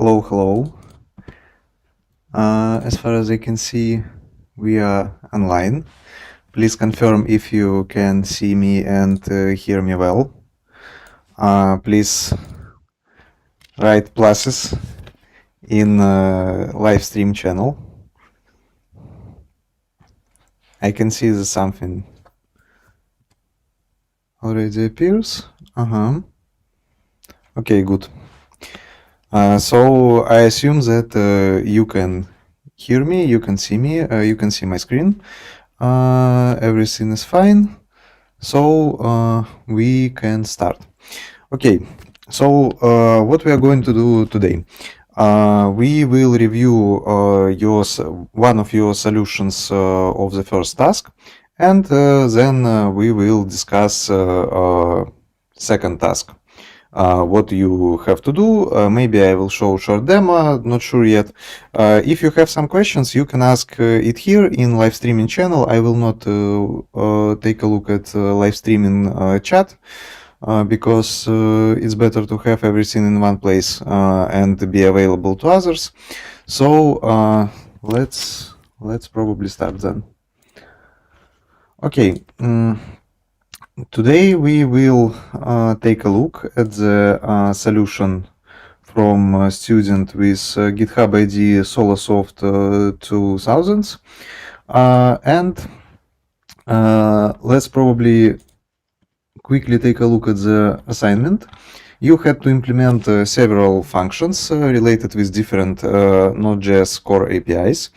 Hello, hello. As far as I can see, we are online. Please confirm if you can see me and hear me well. Please write pluses in live stream channel. I can see that something already appears. Okay, good. So I assume that you can hear me, you can see me, you can see my screen. Everything is fine. So we can start. Okay, so what we are going to do today? We will review one of your solutions of the first task, and then we will discuss second task. What you have to do. Maybe I will show short demo, not sure yet. If you have some questions, you can ask it here in live streaming channel. I will not take a look at live streaming chat because it's better to have everything in one place and be available to others. So let's probably start then. Okay. Today we will take a look at the solution from a student with GitHub ID Solasoft 2000. And let's probably quickly take a look at the assignment. You had to implement several functions related with different Node.js core APIs.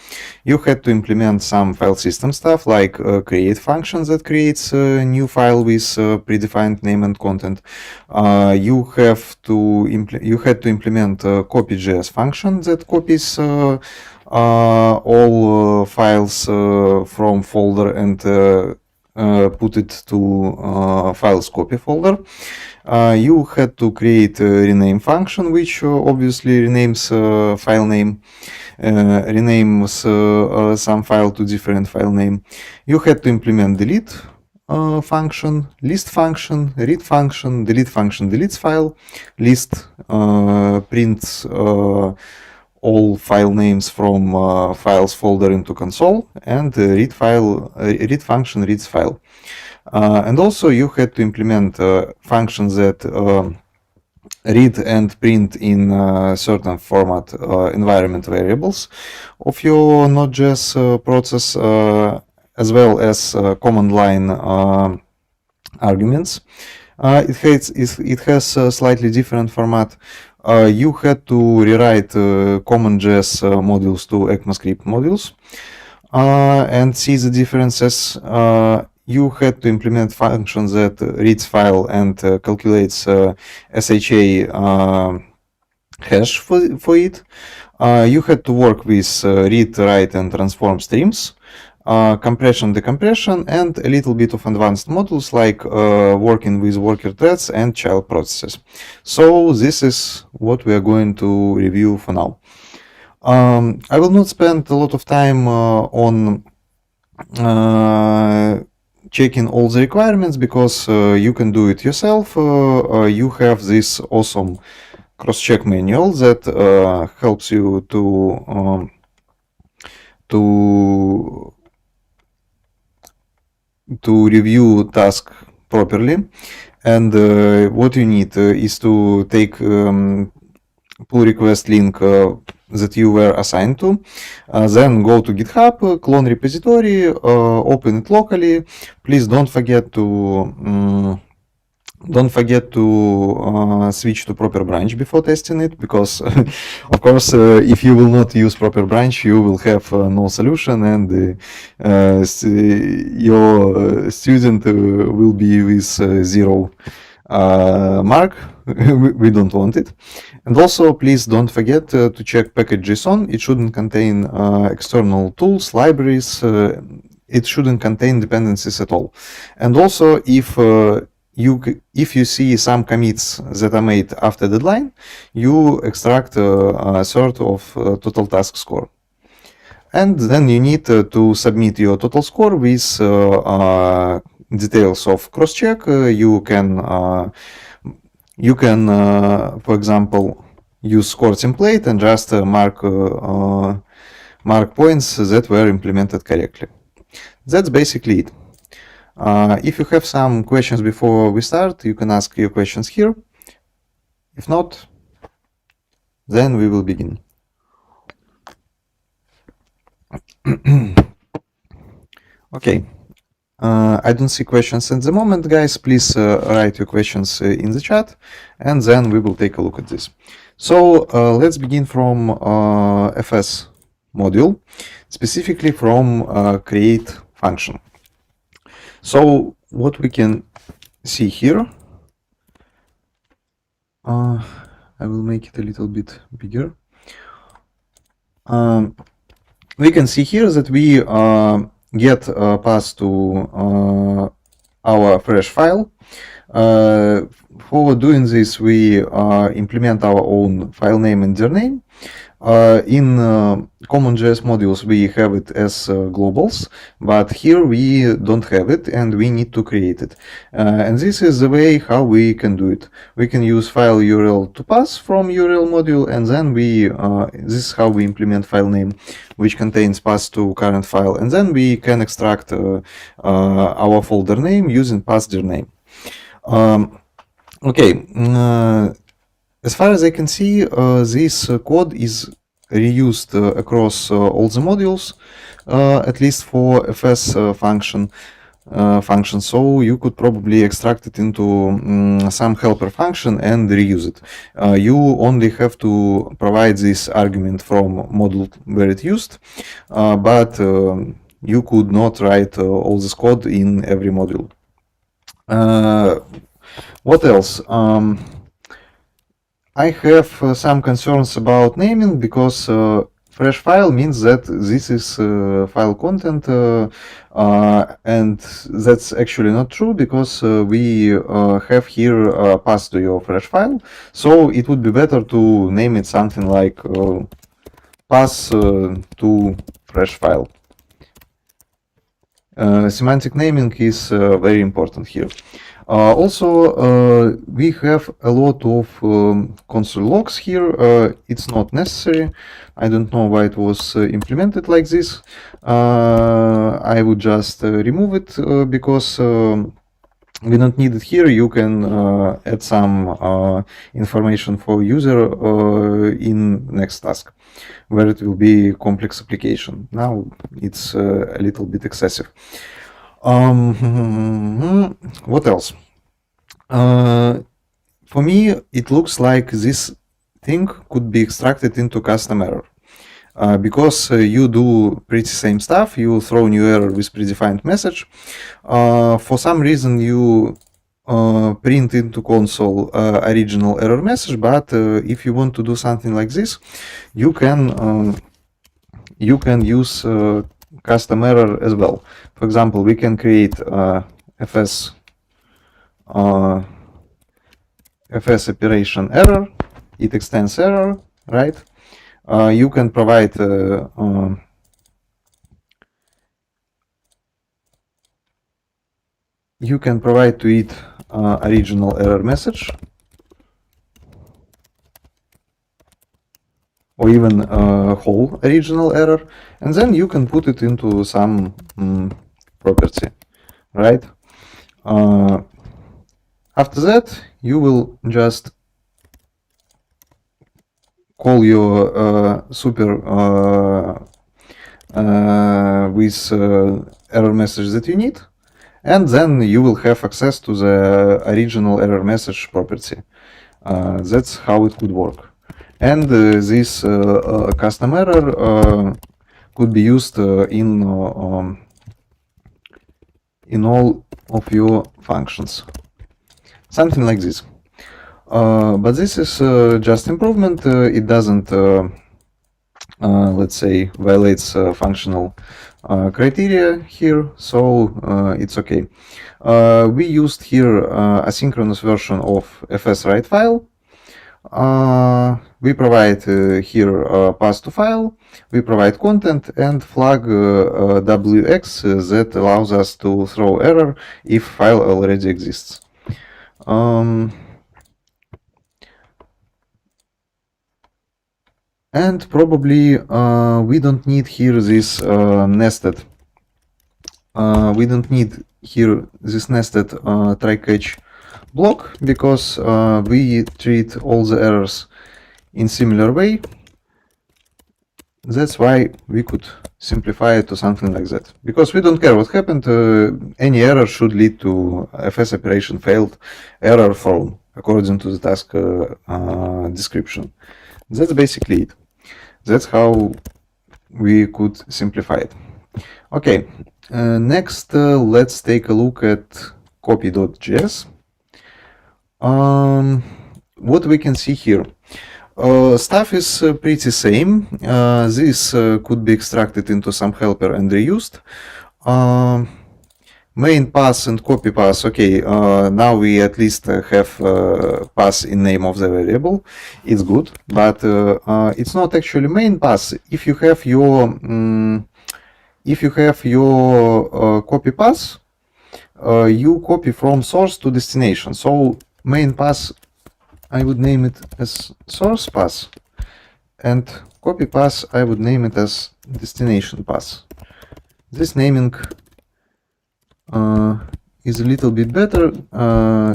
You had to implement some file system stuff like create functions that creates a new file with predefined name and content. You had to implement a copy.js function that copies all files from folder and put it to files copy folder. You had to create a rename function, which obviously renames file name, renames some file to different file name. You had to implement delete function, list function, read function, delete function deletes file, list prints all file names from files folder into console, and read function reads file. And also you had to implement functions that read and print in certain format environment variables of your Node.js process, as well as command line arguments. It has a slightly different format. You had to rewrite CommonJS modules to ECMAScript modules and see the differences. You had to implement functions that reads file and calculates SHA hash for it. You had to work with read, write, and transform streams, compression, decompression, and a little bit of advanced modules like working with worker threads and child processes. So this is what we are going to review for now. I will not spend a lot of time on checking all the requirements because you can do it yourself. You have this awesome cross-check manual that helps you to review task properly. And what you need is to take pull request link that you were assigned to, then go to GitHub, clone repository, open it locally. Please don't forget to switch to proper branch before testing it, because of course if you will not use proper branch, you will have no solution, and your student will be with 0 mark. We don't want it. And also, please don't forget to check package.json. It shouldn't contain external tools, libraries. It shouldn't contain dependencies at all. And also, if you see some commits that are made after deadline, you extract a sort of total task score. And then you need to submit your total score with details of cross-check. You can, for example, use score template and just mark points that were implemented correctly. That's basically it. If you have some questions before we start, you can ask your questions here. If not, then we will begin. Okay. I don't see questions at the moment, guys. Please write your questions in the chat, and then we will take a look at this. So let's begin from FS module, specifically from create function. So what we can see here, I will make it a little bit bigger. We can see here that we get a path to our fresh file. For doing this, we implement our own file name and dir name. In CommonJS modules, we have it as globals, but here we don't have it and we need to create it. And this is the way how we can do it. We can use file URL to pass from URL module, and then this is how we implement file name, which contains path to current file, and then we can extract our folder name using path dir name. Okay. As far as I can see, this code is reused across all the modules, at least for FS function. So you could probably extract it into some helper function and reuse it. You only have to provide this argument from module where it used, but you could not write all this code in every module. What else? I have some concerns about naming, because fresh file means that this is file content, and that's actually not true, because we have here a path to your fresh file. So it would be better to name it something like path to fresh file. Semantic naming is very important here. Also, we have a lot of console logs here. It's not necessary. I don't know why it was implemented like this. I would just remove it because we don't need it here. You can add some information for user in next task, where it will be complex application. Now it's a little bit excessive. What else? For me, it looks like this thing could be extracted into custom error. Because you do pretty same stuff, you throw new error with predefined message. For some reason, you print into console original error message, but if you want to do something like this, you can use custom error as well. For example, we can create FS operation error. It extends error, right? You can provide to it original error message, or even whole original error, and then you can put it into some property, right? After that, you will just call your super with error message that you need, and then you will have access to the original error message property. That's how it could work. And this custom error could be used in all of your functions. Something like this. But this is just improvement. It doesn't, let's say, violates functional criteria here, so it's okay. We used here asynchronous version of fs write file. We provide here path to file, we provide content, and flag wx that allows us to throw error if file already exists. And probably we don't need here this nested. We don't need here this nested try-catch block, because we treat all the errors in similar way. That's why we could simplify it to something like that. Because we don't care what happened, any error should lead to FS operation failed, error thrown, according to the task description. That's basically it. That's how we could simplify it. Okay, next let's take a look at copy.js. What we can see here. Stuff is pretty same. This could be extracted into some helper and reused. Main pass and copy pass. Okay, now we at least have pass in name of the variable. It's good, but it's not actually main pass. If you have your copy pass, you copy from source to destination. So main pass, I would name it as source pass, and copy pass I would name it as destination pass. This naming is a little bit better.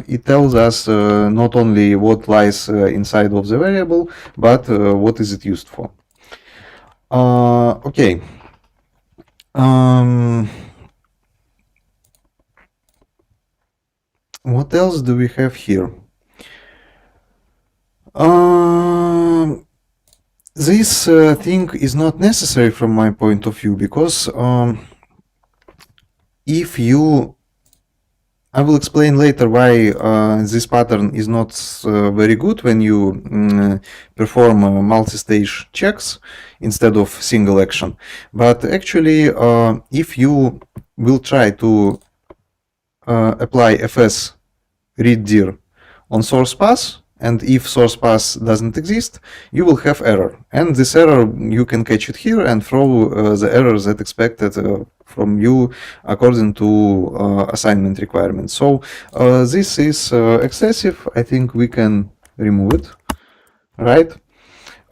It tells us not only what lies inside of the variable, but what is it used for. Okay. What else do we have here? This thing is not necessary from my point of view, because if you, I will explain later why this pattern is not very good when you perform multi-stage checks instead of single action. But actually, if you will try to apply fs read dir on source pass, and if source pass doesn't exist, you will have error. And this error, you can catch it here and throw the errors that expected from you according to assignment requirements. So this is excessive. I think we can remove it, right?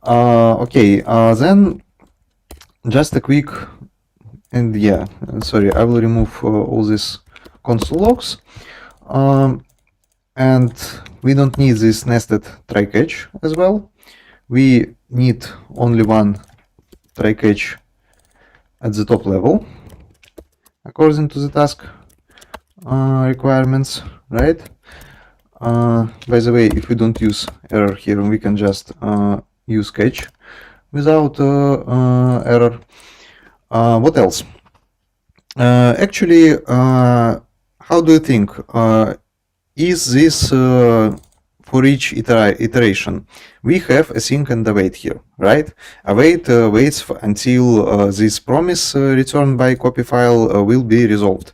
Okay, then just a quick, and yeah, sorry, I will remove all these console logs. And we don't need this nested try-catch as well. We need only one try-catch at the top level, according to the task requirements, right? By the way, if we don't use error here, we can just use catch without error. What else? Actually, how do you think? Is this for each iteration? We have async and await here, right? Await waits until this promise returned by copy file will be resolved.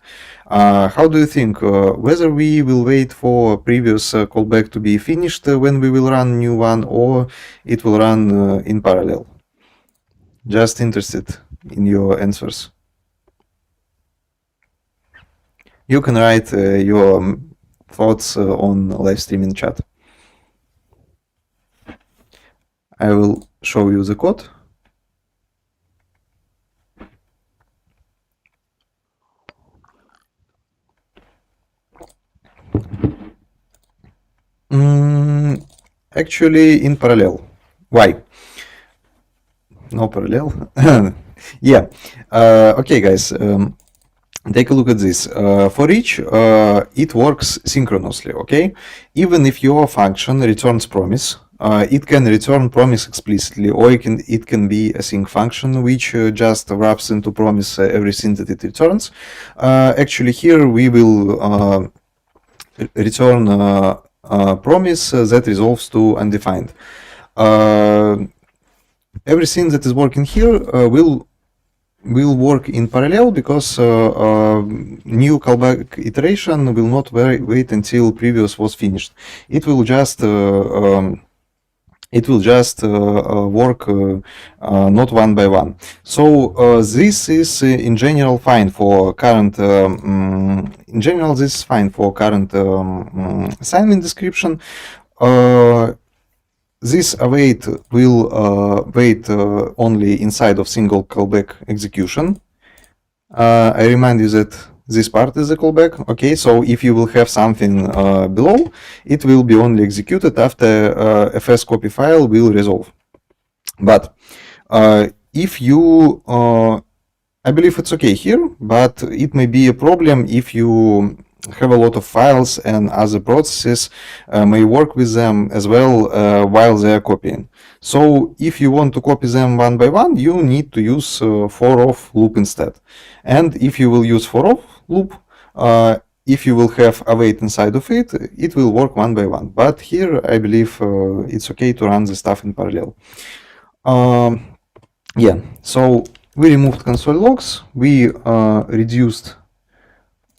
How do you think whether we will wait for previous callback to be finished when we will run new one, or it will run in parallel? Just interested in your answers. You can write your thoughts on live streaming chat. I will show you the code. Actually, in parallel. Why? No parallel. Yeah. Okay, guys. Take a look at this. For each, it works synchronously, okay? Even if your function returns promise, it can return promise explicitly, or it can be a sync function which just wraps into promise everything that it returns. Actually, here we will return promise that resolves to undefined. Everything that is working here will work in parallel, because new callback iteration will not wait until previous was finished. It will just work not one by one. So this is in general fine for current. In general, this is fine for current assignment description. this await will wait only inside of single callback execution. I remind you that this part is a callback. Okay, so if you will have something below, it will be only executed after fs copy file will resolve. But if you I believe it's okay here, but it may be a problem if you have a lot of files and other processes may work with them as well while they are copying. So if you want to copy them one by one, you need to use for of loop instead. And if you will use for of loop, if you will have await inside of it, it will work one by one. But here I believe it's okay to run the stuff in parallel. Yeah, so we removed console logs, we reduced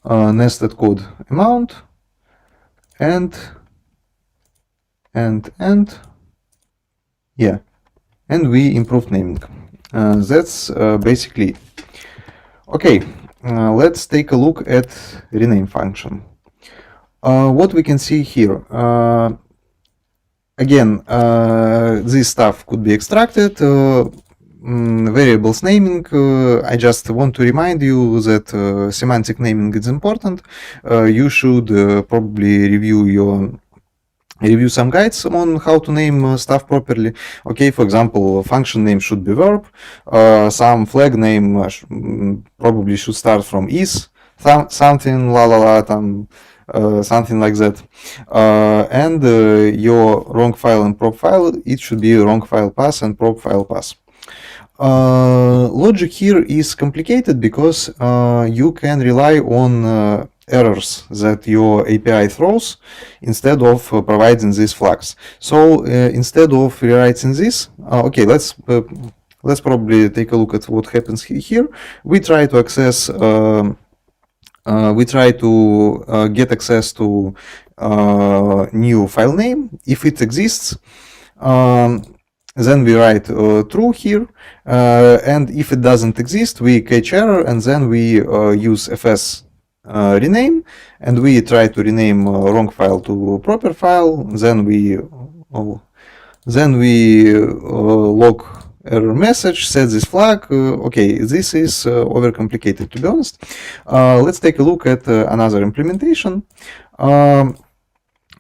nested code amount, and yeah, and we improved naming. That's basically it. Okay, let's take a look at rename function. What we can see here, again, this stuff could be extracted. Variables naming, I just want to remind you that semantic naming is important. You should probably review some guides on how to name stuff properly. Okay, for example, function name should be verb. Some flag name probably should start from is, something la la la, something like that. And your wrong file and prop file, it should be wrong file pass and prop file pass. Logic here is complicated because you can rely on errors that your API throws instead of providing these flags. So instead of rewriting this, okay, let's probably take a look at what happens here. We try to access, get access to new file name if it exists. Then we write true here, and if it doesn't exist, we catch error, and then we use fs rename, and we try to rename wrong file to proper file. Then we log error message, set this flag. Okay, this is overcomplicated, to be honest. Let's take a look at another implementation.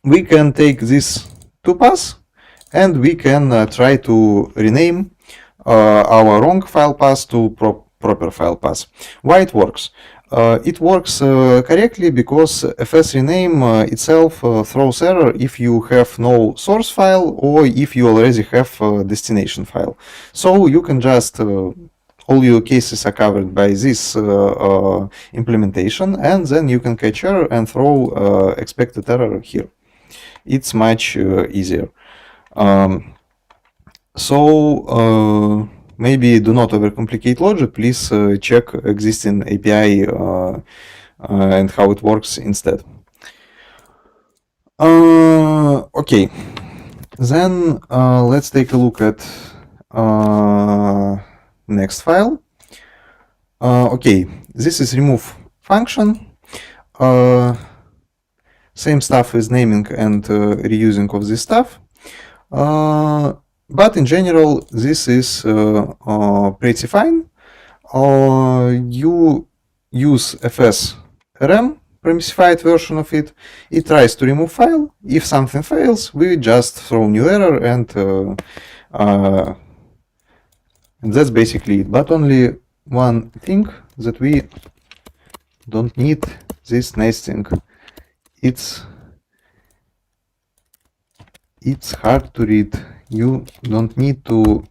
We can take this to pass, and we can try to rename our wrong file path to proper file path. Why it works? It works correctly because fs rename itself throws error if you have no source file or if you already have a destination file. So you can just all your cases are covered by this implementation, and then you can catch error and throw expected error here. It's much easier. So maybe do not overcomplicate logic. Please check existing API and how it works instead. Okay, then let's take a look at next file. Okay, this is remove function. Same stuff as naming and reusing of this stuff. But in general, this is pretty fine. You use fs rem, premissified version of it. It tries to remove file. If something fails, we just throw new error, and that's basically it. But only one thing, that we don't need this nesting. It's hard to read. You need to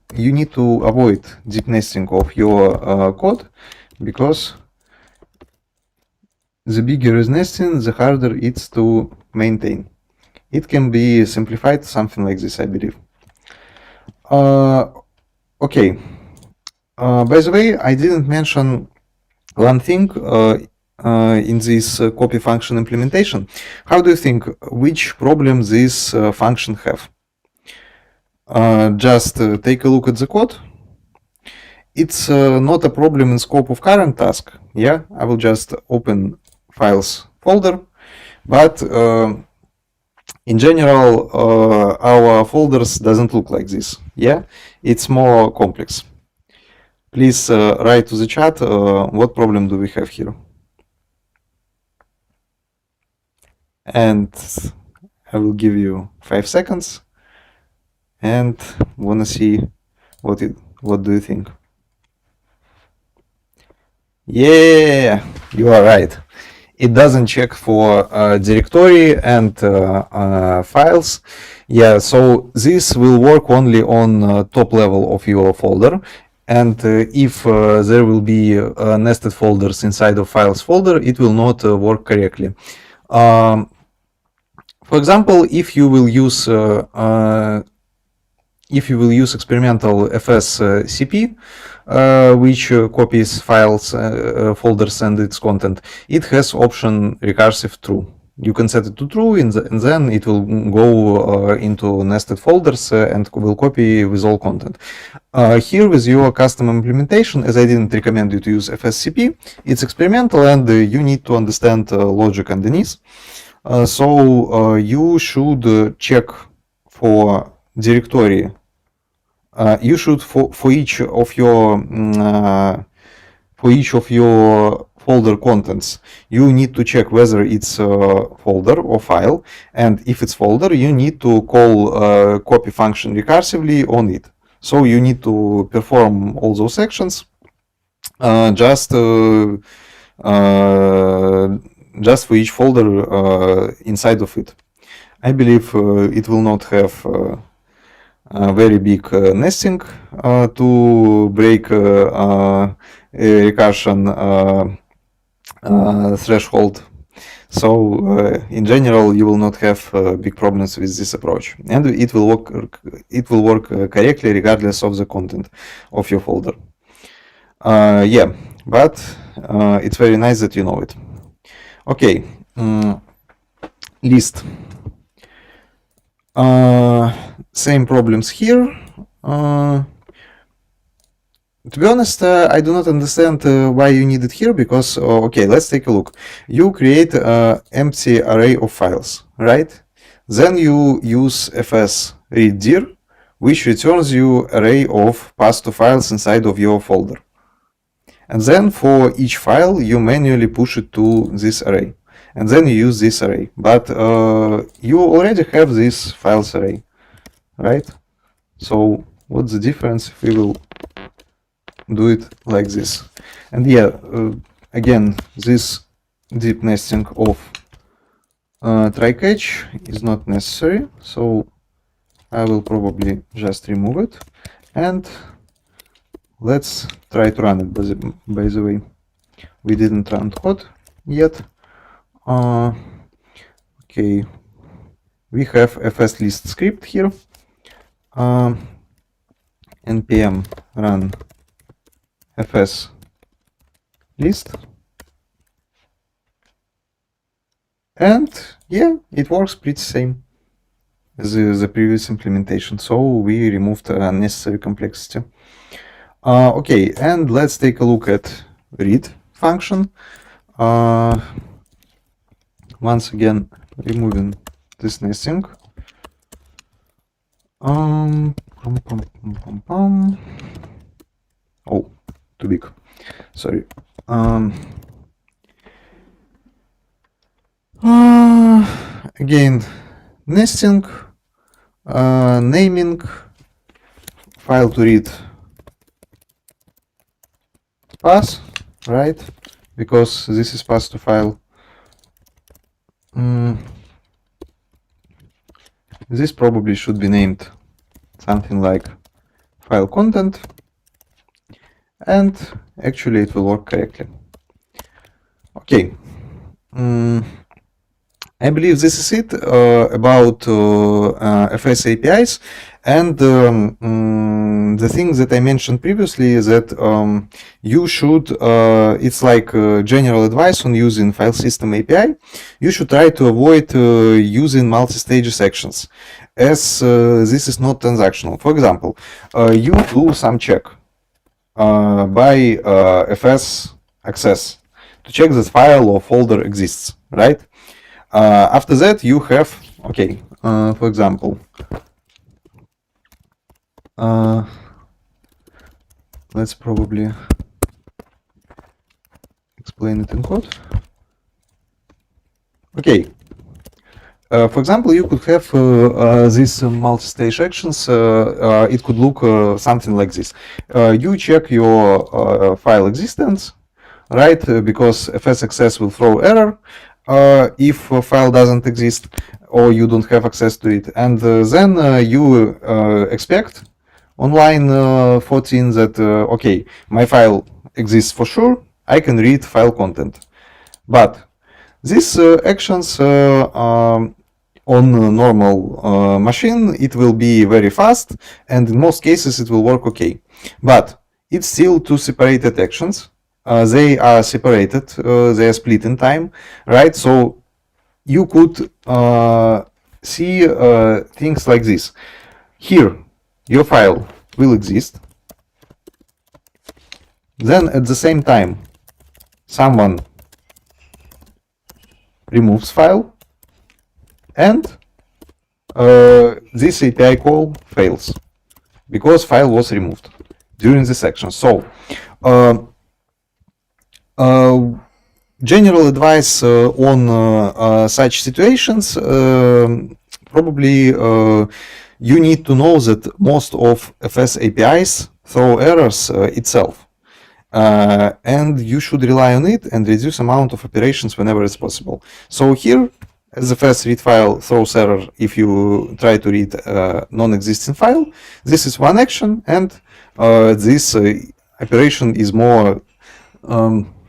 avoid deep nesting of your code, because the bigger is nesting, the harder it's to maintain. It can be simplified something like this, I believe. Okay. By the way, I didn't mention one thing in this copy function implementation. How do you think, which problem this function have? Just take a look at the code. It's not a problem in scope of current task. Yeah, I will just open files folder, but In general, our folders doesn't look like this. Yeah, it's more complex. Please write to the chat what problem do we have here. And I will give you 5 seconds and wanna see what do you think? Yeah, you are right. It doesn't check for directory and files. Yeah, so this will work only on top level of your folder. And if there will be nested folders inside of files folder, it will not work correctly. For example, if you will use experimental fs-cp, which copies files, folders, and its content, it has option recursive true. You can set it to true, and then it will go into nested folders and will copy with all content. Here, with your custom implementation, as I didn't recommend you to use fs-cp, it's experimental and you need to understand logic underneath. So you should check for directory. You should for each of your folder contents, you need to check whether it's folder or file, and if it's folder, you need to call copy function recursively on it. So you need to perform all those actions just for each folder inside of it. I believe it will not have very big nesting to break recursion threshold. So in general, you will not have big problems with this approach, and it will work. It will work correctly regardless of the content of your folder. Yeah, but it's very nice that you know it. Okay, list. Same problems here. To be honest, I do not understand why you need it here, because, okay, let's take a look. You create an empty array of files, right? Then you use fs read dir, which returns you array of path to files inside of your folder. And then for each file, you manually push it to this array. And then you use this array. But you already have this files array, right? So what's the difference if we will do it like this? And yeah, again, this deep nesting of try catch is not necessary, so I will probably just remove it, and let's try to run it. By the way, we didn't run code yet. Okay, we have fs list script here. npm run fs list, and yeah, it works pretty same as the previous implementation, so we removed unnecessary complexity. Okay, and let's take a look at read function. Once again, removing this nesting. Oh, too big. Sorry. Again, nesting, naming, file to read path, right? Because this is path to file. This probably should be named something like file content, and actually it will work correctly. Okay, I believe this is it about FS APIs, and the thing that I mentioned previously is that you should, it's like general advice on using file system API, you should try to avoid using multi-stages actions, as this is not transactional. For example, you do some check by fs access to check that file or folder exists, right? After that, you have, okay, For example, let's probably explain it in code. Okay. For example, you could have these multi-stage actions. It could look something like this. You check your file existence, right? Because fs access will throw error if a file doesn't exist or you don't have access to it. And then you expect on line 14 that, okay, my file exists for sure, I can read file content. But these actions on a normal machine, it will be very fast, and in most cases it will work okay. But it's still two separated actions. They are separated, they are split in time, right? So you could see things like this. Here, your file will exist. Then at the same time, someone removes file, and this API call fails because file was removed during this action. So general advice on such situations, probably you need to know that most of FS APIs throw errors itself. And you should rely on it and reduce amount of operations whenever it's possible. So here, as the first read file throws error if you try to read a non-existing file, this is one action, and this operation is more,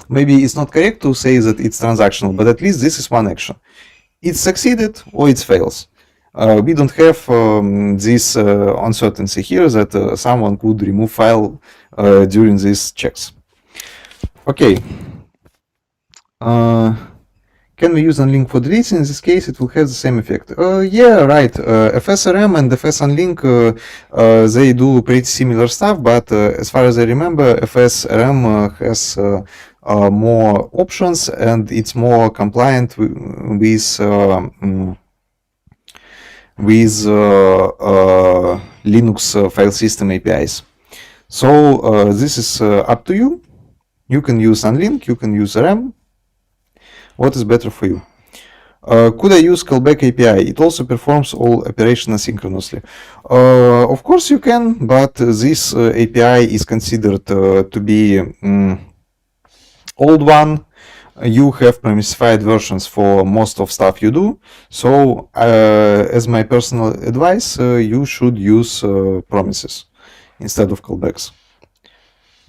maybe it's not correct to say that it's transactional, but at least this is one action. It succeeded or it fails. We don't have this uncertainty here that someone could remove file during these checks. Okay. Can we use unlink for deleting? In this case, it will have the same effect. Yeah, right. FSRM and FSUnlink, they do pretty similar stuff, but as far as I remember, FSRM has more options and it's more compliant with Linux file system APIs. So this is up to you. You can use unlink, you can use RAM. What is better for you? Could I use callback API? It also performs all operations asynchronously. Of course you can, but this API is considered to be old one. You have premisified versions for most of stuff you do. So as my personal advice, you should use promises instead of callbacks.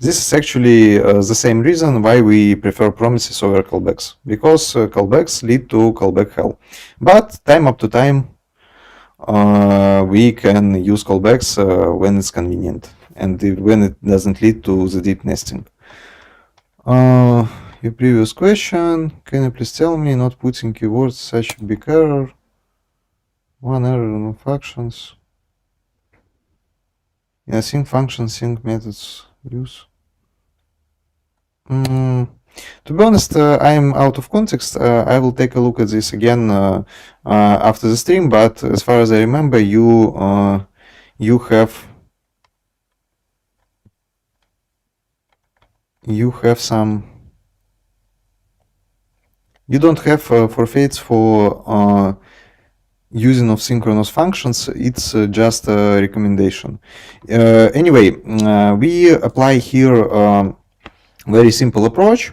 This is actually the same reason why we prefer promises over callbacks, because callbacks lead to callback hell. But time up to time, we can use callbacks when it's convenient and when it doesn't lead to the deep nesting. Your previous question, can you please tell me not putting keywords such a big error? One error, no functions. Yeah, sync functions, sync methods use. To be honest, I'm out of context. I will take a look at this again after the stream. But as far as I remember, you have some. You don't have forfaits for using of synchronous functions. It's just a recommendation. Anyway, we apply here. Very simple approach.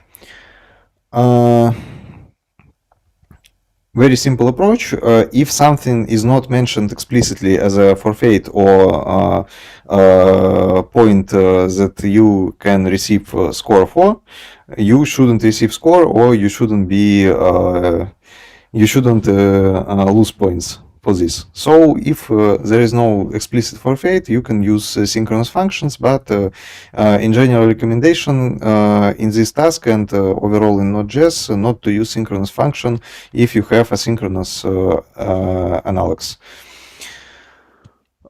Very simple approach. If something is not mentioned explicitly as a forfeit or point that you can receive score for, you shouldn't receive score, or you shouldn't be lose points for this. So if there is no explicit forfeit, you can use synchronous functions, but in general recommendation in this task and overall in Node.js, not to use synchronous function if you have asynchronous analogs.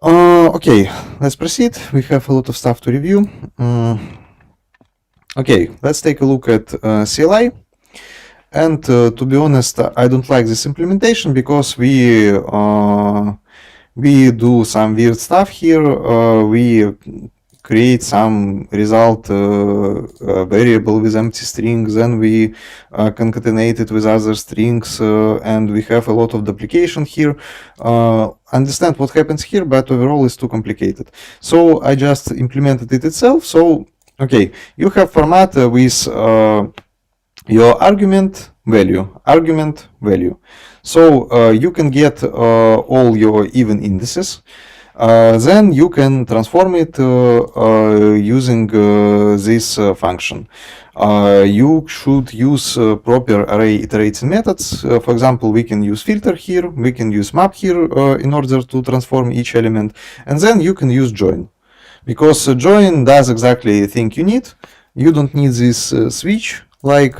Okay, let's proceed. We have a lot of stuff to review. Okay, let's take a look at CLI. And to be honest, I don't like this implementation because we do some weird stuff here. We create some result variable with empty string, then we concatenate it with other strings, and we have a lot of duplication here. Understand what happens here, but overall it's too complicated. So I just implemented it itself. So okay, you have format with your argument value. So you can get all your even indices. Then you can transform it using this function. You should use proper array iterating methods. For example, we can use filter here, we can use map here in order to transform each element, and then you can use join. Because join does exactly the thing you need. You don't need this switch like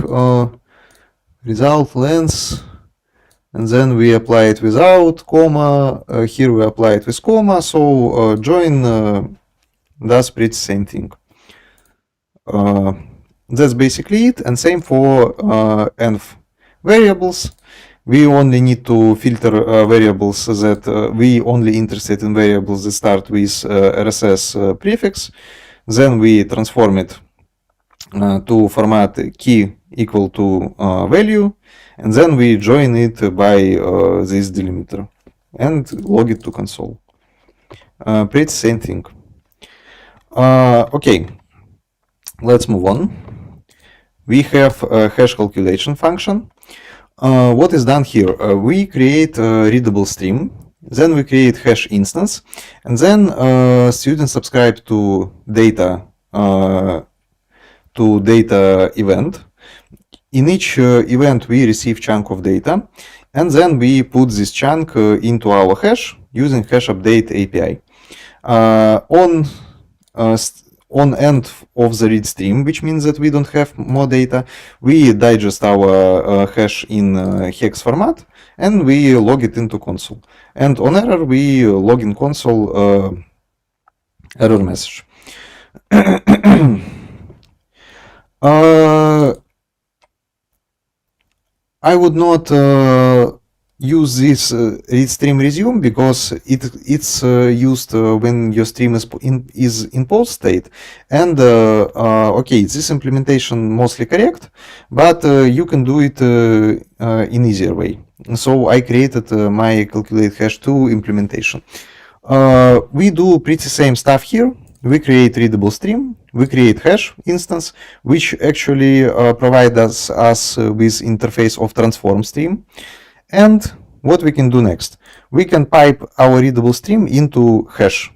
result length, and then we apply it without comma. Here we apply it with comma. So join does pretty same thing. That's basically it, and same for env variables. We only need to filter variables that we only interested in variables that start with RSS prefix. Then we transform it to format key equal to value, and then we join it by this delimiter and log it to console. Pretty same thing. Okay, let's move on. We have a hash calculation function. What is done here? We create a readable stream, then we create hash instance, and then students subscribe to data event. In each event we receive chunk of data, and then we put this chunk into our hash using hash update API. On end of the read stream, which means that we don't have more data, we digest our hash in hex format and we log it into console. And on error, we log in console error message. I would not use this read stream resume because it's used when your stream is in post state, and okay, this implementation mostly correct, but you can do it in easier way. So I created my calculate hash 2 implementation. We do pretty same stuff here. We create readable stream, we create hash instance, which actually provides us with interface of transform stream. And what we can do next? We can pipe our readable stream into hash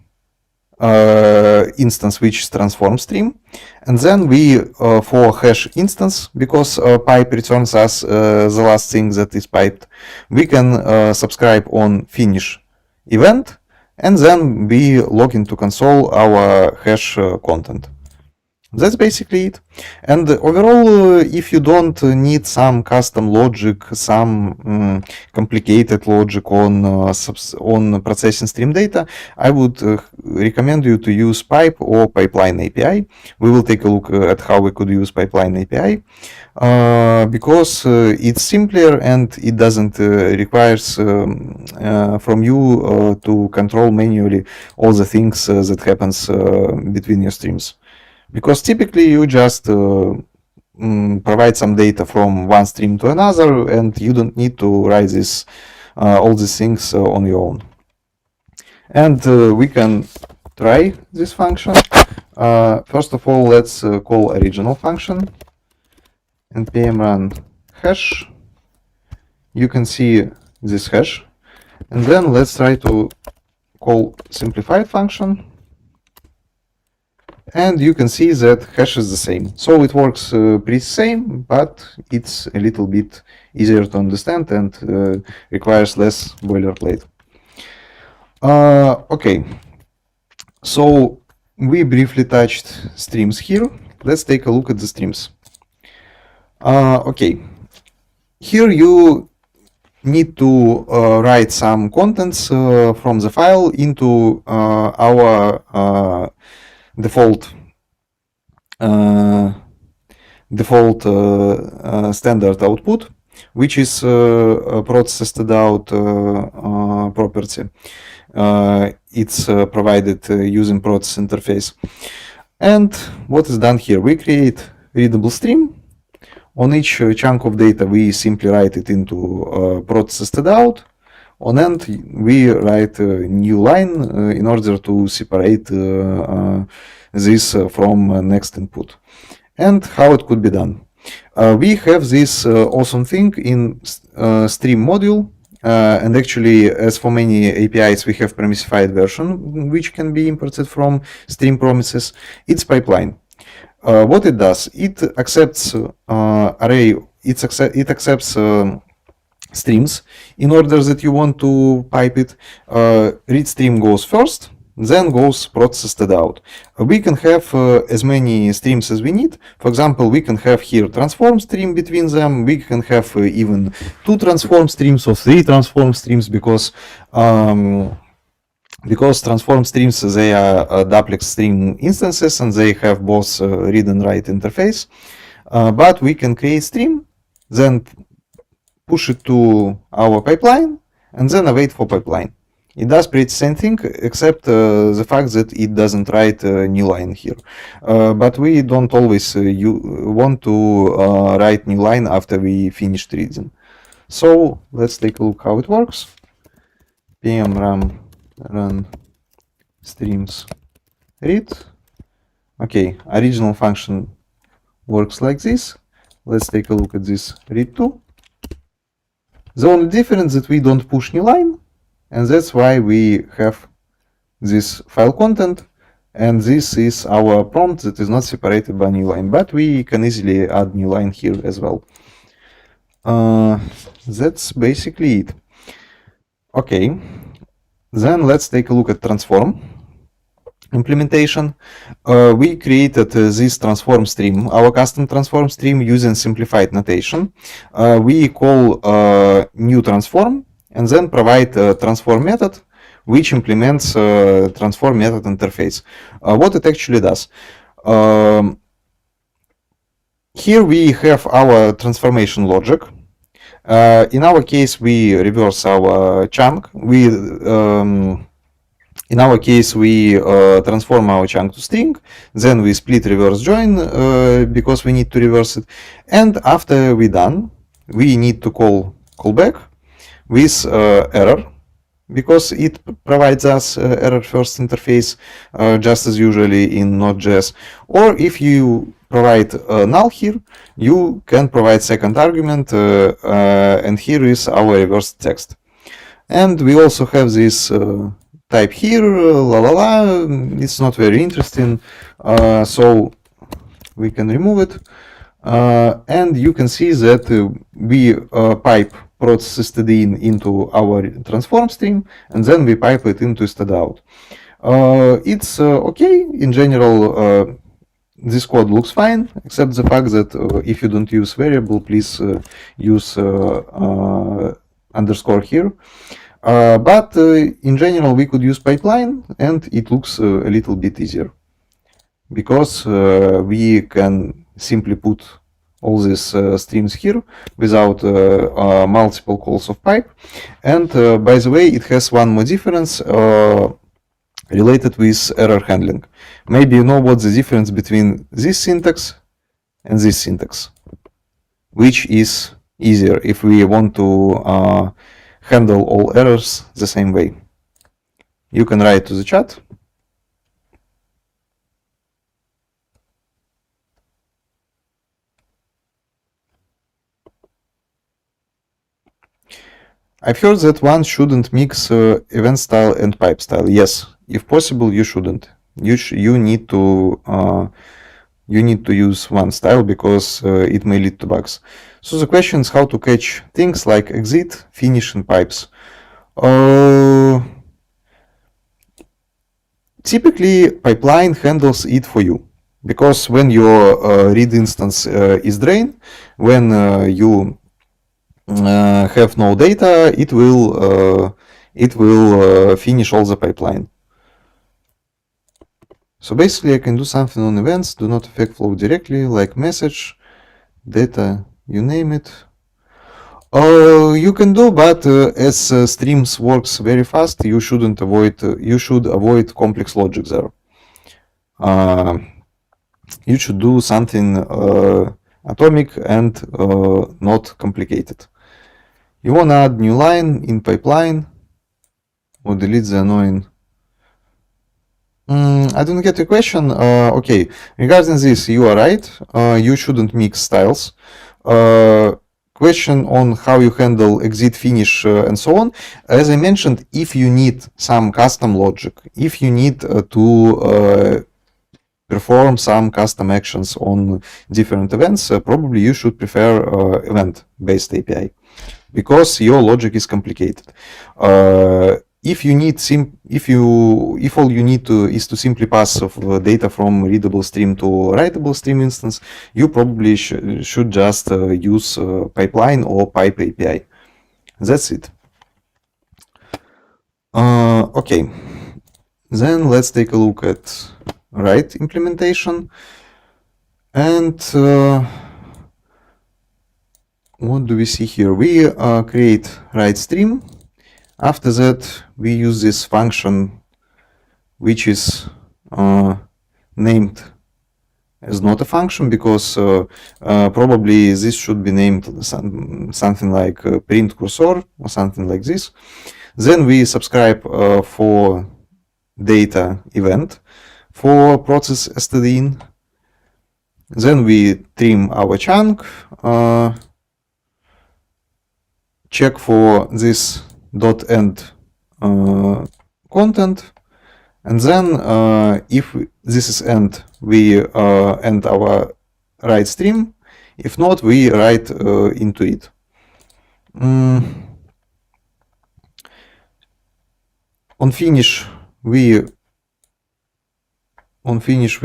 instance, which is transform stream. And then we, for hash instance, because pipe returns us the last thing that is piped, we can subscribe on finish event, and then we log into console our hash content. That's basically it. And overall, if you don't need some custom logic, some complicated logic on processing stream data, I would recommend you to use pipe or pipeline API. We will take a look at how we could use pipeline API because it's simpler and it doesn't requires from you to control manually all the things that happens between your streams. Because typically you just provide some data from one stream to another, and you don't need to write this all these things on your own. And we can try this function. First of all, let's call original function npm run hash. You can see this hash, and then let's try to call simplified function. And you can see that hash is the same. So it works pretty same, but it's a little bit easier to understand and requires less boilerplate. Okay, so we briefly touched streams here. Let's take a look at the streams. Okay, here you need to write some contents from the file into our default default standard output, which is a processed out property. It's provided using process interface. And what is done here? We create readable stream. On each chunk of data, we simply write it into processed out. On end, we write a new line in order to separate this from next input. And how it could be done? We have this awesome thing in stream module. And actually, as for many APIs, we have permissified version, which can be imported from stream promises. It's pipeline. What it does, it accepts array, it accepts streams in order that you want to pipe it. Read stream goes first, then goes processed out. We can have as many streams as we need. For example, we can have here transform stream between them. We can have even 2 transform streams or 3 transform streams because transform streams, they are duplex stream instances and they have both read and write interface. But we can create stream, then push it to our pipeline, and then await for pipeline. It does pretty same thing, except the fact that it doesn't write a new line here. But we don't always want to write new line after we finished reading. So let's take a look how it works. pm run streams read. Okay, original function works like this. Let's take a look at this read2. The only difference is that we don't push new line, and that's why we have this file content, and this is our prompt that is not separated by new line, but we can easily add new line here as well. That's basically it. Okay, then let's take a look at transform implementation. We created this transform stream, our custom transform stream, using simplified notation. We call new transform and then provide a transform method which implements transform method interface. What it actually does. Here we have our transformation logic. In our case, we reverse our chunk. In our case, we transform our chunk to string, then we split reverse join because we need to reverse it. And after we're done, we need to call callback with error, because it provides us error first interface, just as usually in Node.js. Or if you provide null here, you can provide second argument, and here is our reverse text. And we also have this type here, it's not very interesting, so we can remove it. And you can see that we pipe process std into our transform stream, and then we pipe it into stdout. It's okay. In general, this code looks fine, except the fact that if you don't use variable, please use underscore here. But in general, we could use pipeline, and it looks a little bit easier, because we can simply put all these streams here without multiple calls of pipe. And by the way, it has one more difference related with error handling. Maybe you know what's the difference between this syntax and this syntax, which is easier if we want to handle all errors the same way. You can write to the chat. I've heard that one shouldn't mix event style and pipe style. Yes, if possible, you shouldn't. You need to use one style, because it may lead to bugs. So the question is how to catch things like exit, finish, and pipes. Typically, pipeline handles it for you, because when your read instance is drained, when you have no data, it will finish all the pipeline. So basically, I can do something on events, do not affect flow directly, like message, data, you name it. You can do, but as streams works very fast, you should avoid complex logic there. You should do something atomic and not complicated. You wanna add new line in pipeline or delete the annoying. I don't get the question. Okay, regarding this, you are right. You shouldn't mix styles. Question on how you handle exit, finish, and so on. As I mentioned, if you need some custom logic, if you need to perform some custom actions on different events, probably you should prefer event-based API because your logic is complicated. If you need if all you need to is to simply pass of data from readable stream to writable stream instance, you probably should just use pipeline or pipe API. That's it. Okay, then let's take a look at write implementation. And what do we see here? We create write stream. After that, we use this function, which is named as not a function because probably this should be named something like print cursor or something like this. Then we subscribe for data event for process stdin. Then we trim our chunk, check for this .end content, and then if this is end, we end our write stream. If not, we write into it. On finish we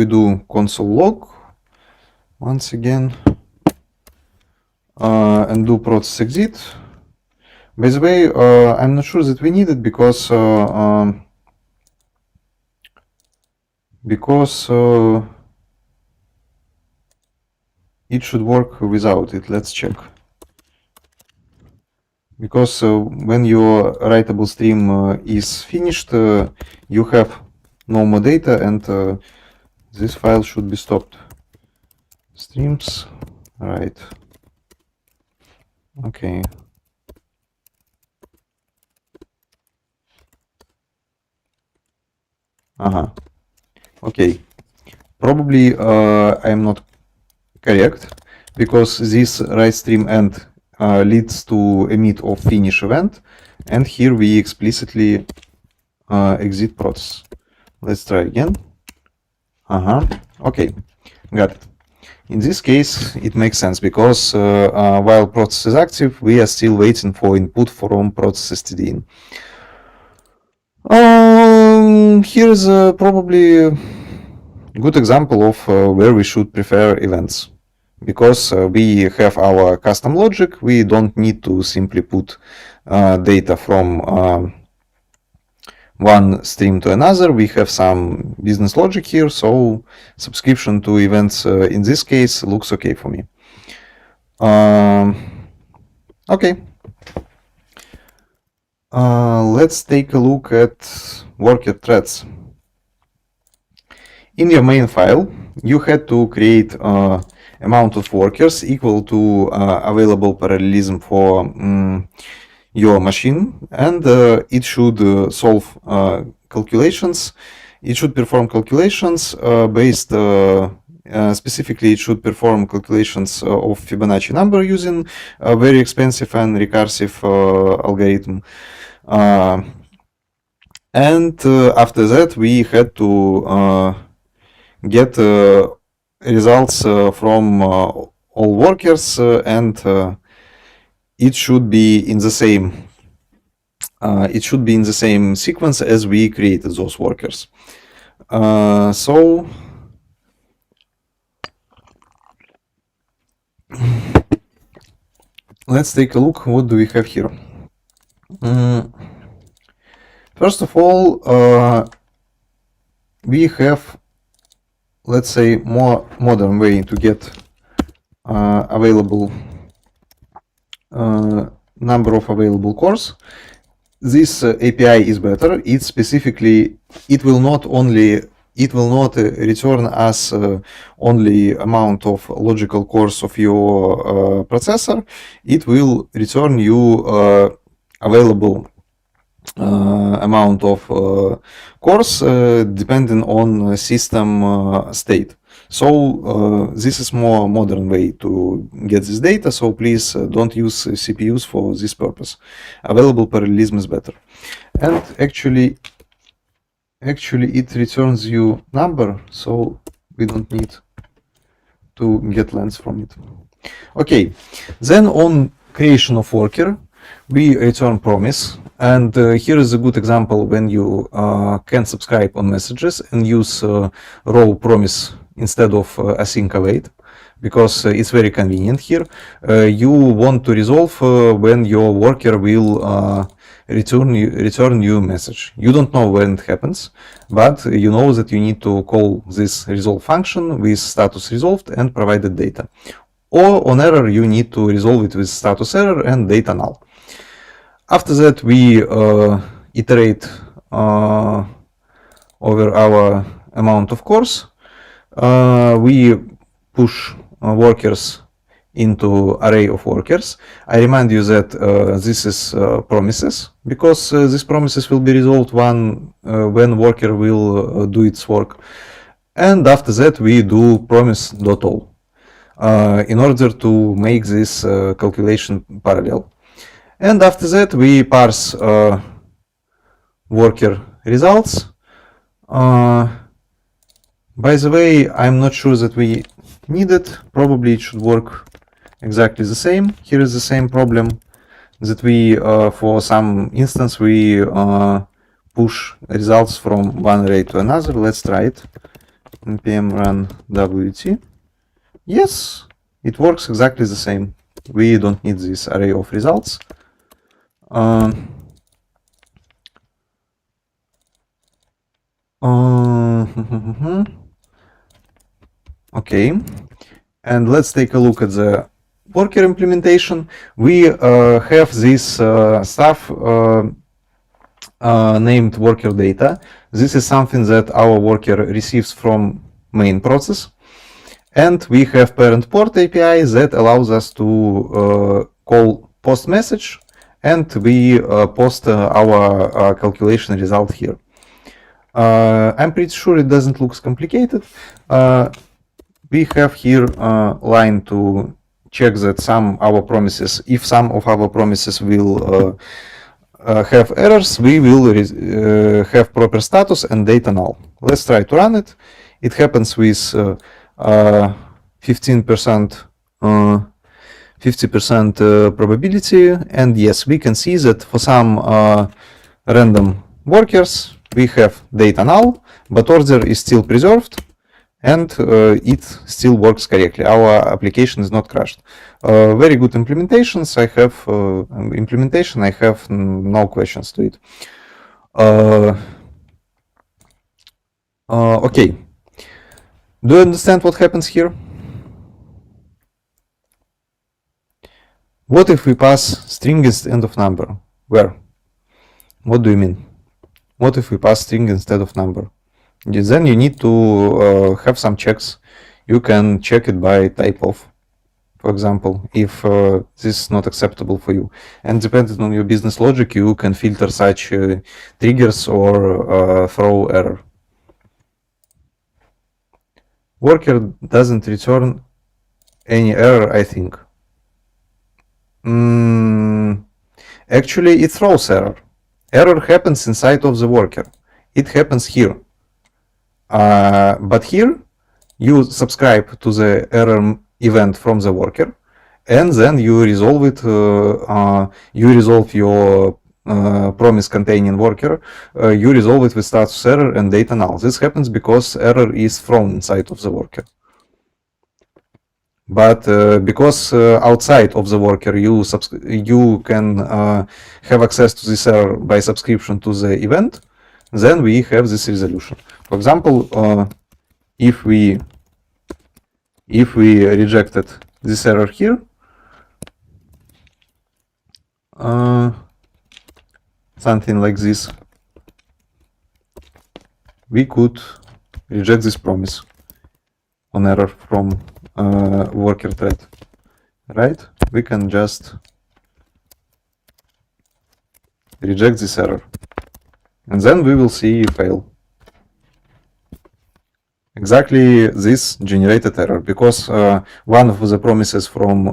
do console log once again and do process exit. By the way, I'm not sure that we need it because it should work without it. Let's check. Because when your writable stream is finished, you have no more data, and this file should be stopped. Streams, right? Okay. Okay. Probably I'm not correct because this write stream end leads to emit of finish event, and here we explicitly exit process. Let's try again. Okay, got it. In this case, it makes sense because while process is active, we are still waiting for input from process stdin. Here's probably a good example of where we should prefer events. Because we have our custom logic, we don't need to simply put data from one stream to another. We have some business logic here, so subscription to events in this case looks okay for me. Okay. Let's take a look at worker threads. In your main file, you had to create amount of workers equal to available parallelism for your machine, and it should solve calculations. It should perform calculations based specifically, it should perform calculations of Fibonacci number using a very expensive and recursive algorithm. And after that, we had to get results from all workers, and it should be in the same sequence as we created those workers. So let's take a look. What do we have here? First of all, we have, let's say, more modern way to get available number of available cores. This API is better. It will not return us only amount of logical cores of your processor. It will return you available amount of cores depending on system state. So this is more modern way to get this data, so please don't use CPUs for this purpose. Available parallelism is better. And actually it returns you number, so we don't need to get length from it. Okay, then on creation of worker, we return promise. And here is a good example when you can subscribe on messages and use row promise instead of async await, because it's very convenient here. You want to resolve when your worker will return you message. You don't know when it happens, but you know that you need to call this resolve function with status resolved and provided data. Or on error, you need to resolve it with status error and data null. After that, we iterate over our amount of cores. We push workers into array of workers. I remind you that this is promises, because these promises will be resolved when worker will do its work. And after that, we do promise.all in order to make this calculation parallel. And after that, we parse worker results. By the way, I'm not sure that we need it. Probably it should work exactly the same. Here is the same problem that we, for some instance, we push results from one array to another. Let's try it. npm run wt. Yes, it works exactly the same. We don't need this array of results. Okay, and let's take a look at the worker implementation. We have this stuff named worker data. This is something that our worker receives from main process. And we have parent port API that allows us to call post message, and we post our calculation result here. I'm pretty sure it doesn't look complicated. We have here a line to check that if some of our promises will have errors, we will have proper status and data null. Let's try to run it. It happens with 50% probability, and yes, we can see that for some random workers we have data null, but order is still preserved, and it still works correctly. Our application is not crashed. Very good implementations. I have no questions to it. Okay. Do you understand what happens here? What if we pass string instead of number? Where? What do you mean? What if we pass string instead of number? Then you need to have some checks. You can check it by type of, for example, if this is not acceptable for you. And depending on your business logic, you can filter such triggers or throw error. Worker doesn't return any error, I think. Actually, it throws error. Error happens inside of the worker. It happens here. But here, you subscribe to the error event from the worker, and then you resolve it. You resolve your promise containing worker. You resolve it with status error and data null. This happens because error is thrown inside of the worker. But because outside of the worker you can have access to this error by subscription to the event, then we have this resolution. For example, if we rejected this error here, something like this, we could reject this promise on error from worker thread, right? We can just reject this error, and then we will see fail. Exactly this generated error, because one of the promises from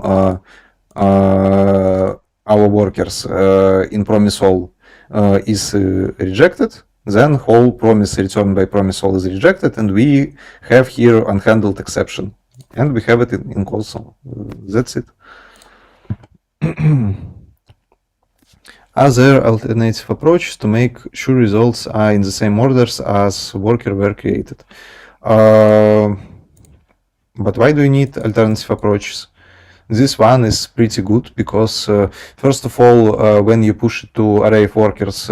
our workers in promise all is rejected, then whole promise returned by promise all is rejected, and we have here unhandled exception, and we have it in console. That's it. Are there alternative approaches to make sure results are in the same orders as worker were created? But why do you need alternative approaches? This one is pretty good because, first of all, when you push it to array of workers,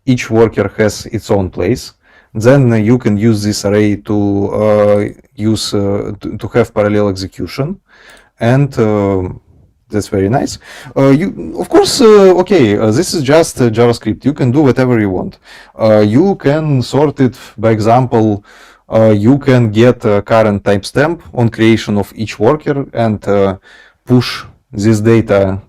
each worker has its own place. Then you can use this array to to have parallel execution, and that's very nice. Of course, okay, this is just JavaScript. You can do whatever you want. You can sort it, by example. You can get a current timestamp on creation of each worker and push this data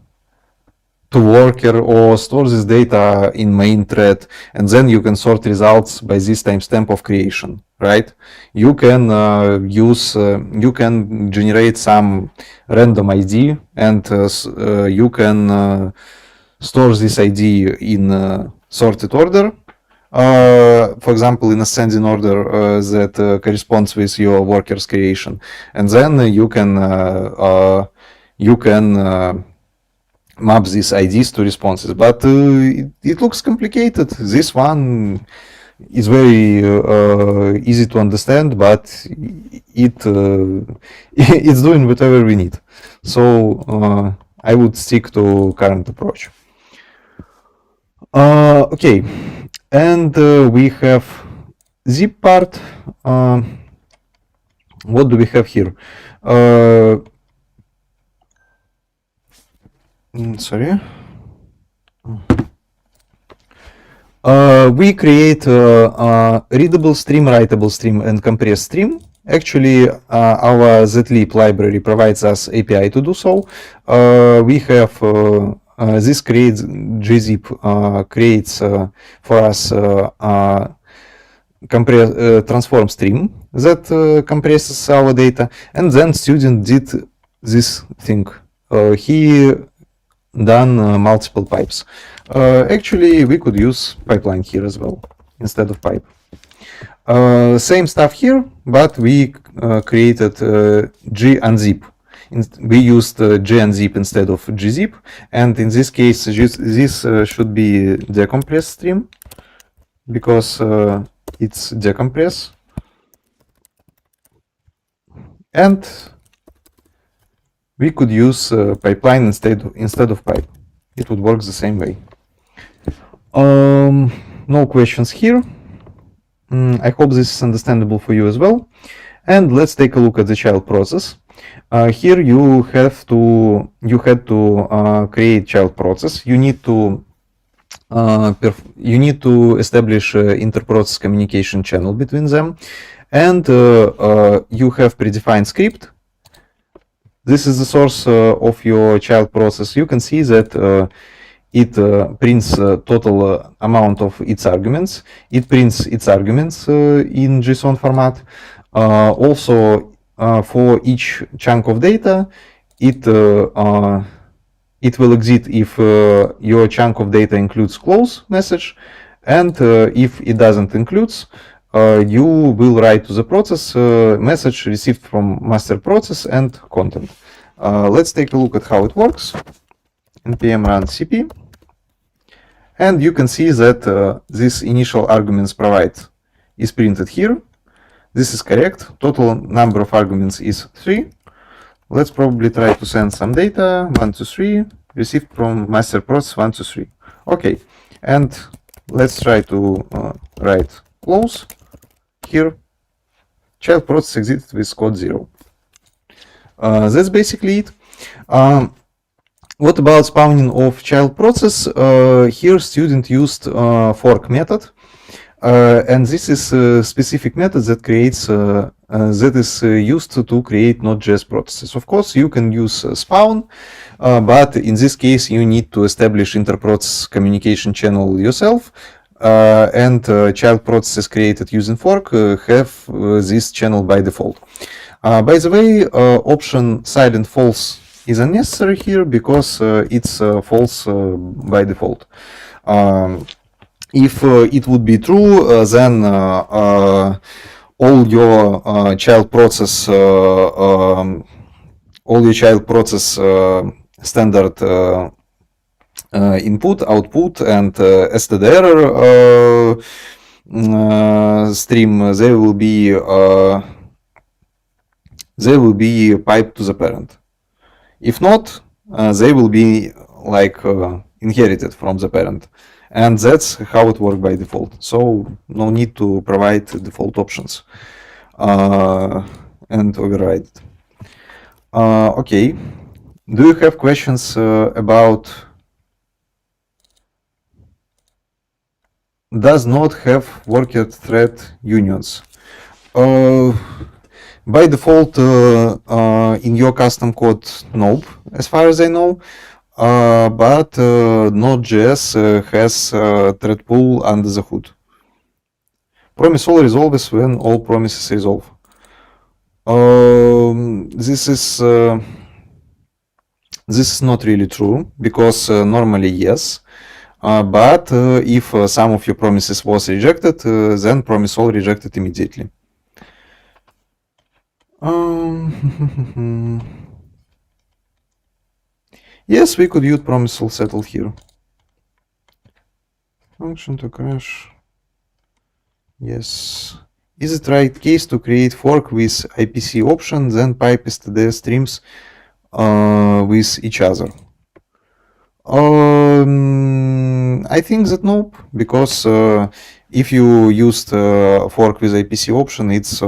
to worker, or store this data in main thread, and then you can sort results by this timestamp of creation, right? You can you can generate some random ID, and you can store this ID in sorted order. For example, in ascending order that corresponds with your worker's creation, and then you can map these IDs to responses. But it looks complicated. This one is very easy to understand, but it's doing whatever we need. So I would stick to current approach. Okay. And we have zip part. What do we have here? Sorry. We create readable stream, writable stream, and compressed stream. Actually, our zlib library provides us API to do so. We have this creates gzip creates for us transform stream that compresses our data, and then student did this thing. He done multiple pipes. Actually, we could use pipeline here as well instead of pipe. Same stuff here, but we created g-unzip. We used g-unzip instead of gzip, and in this case, this should be decompress stream, because it's decompress. And we could use pipeline instead of pipe. It would work the same way. No questions here. I hope this is understandable for you as well. And let's take a look at the child process. Here you had to create child process. You need to establish inter-process communication channel between them, and you have predefined script. This is the source of your child process. You can see that it prints total amount of its arguments. It prints its arguments in JSON format. Also, for each chunk of data, it will exit if your chunk of data includes close message, and if it doesn't includes, you will write to the process message received from master process and content. Let's take a look at how it works. npm run cp, and you can see that this initial arguments provide is printed here. This is correct. Total number of arguments is 3. Let's probably try to send some data 1 to 3, received from master process 1 to 3. Okay, and let's try to write close here. Child process exited with code 0. That's basically it. What about spawning of child process? Here student used fork method, and this is a specific method that creates that is used to create Node.js processes. Of course, you can use spawn, but in this case, you need to establish interprocess communication channel yourself. And child processes created using fork have this channel by default. By the way, option silent false is unnecessary here because it's false by default. If it would be true, then all your child process standard input, output, and std stream, they will be piped to the parent. If not, they will be like inherited from the parent, and that's how it works by default. So no need to provide default options and override it. Okay, do you have questions about does Node have worker thread unions? By default, in your custom code, nope, as far as I know. But Node.js has thread pool under the hood. Promise all resolves when all promises resolve. This is not really true, because normally yes. But if some of your promises was rejected, then promise all rejected immediately. Yes, we could use promise all settle here. Function to crash. Yes. Is it right case to create fork with IPC option, then pipe std streams with each other? I think that nope, because if you used fork with IPC option, it's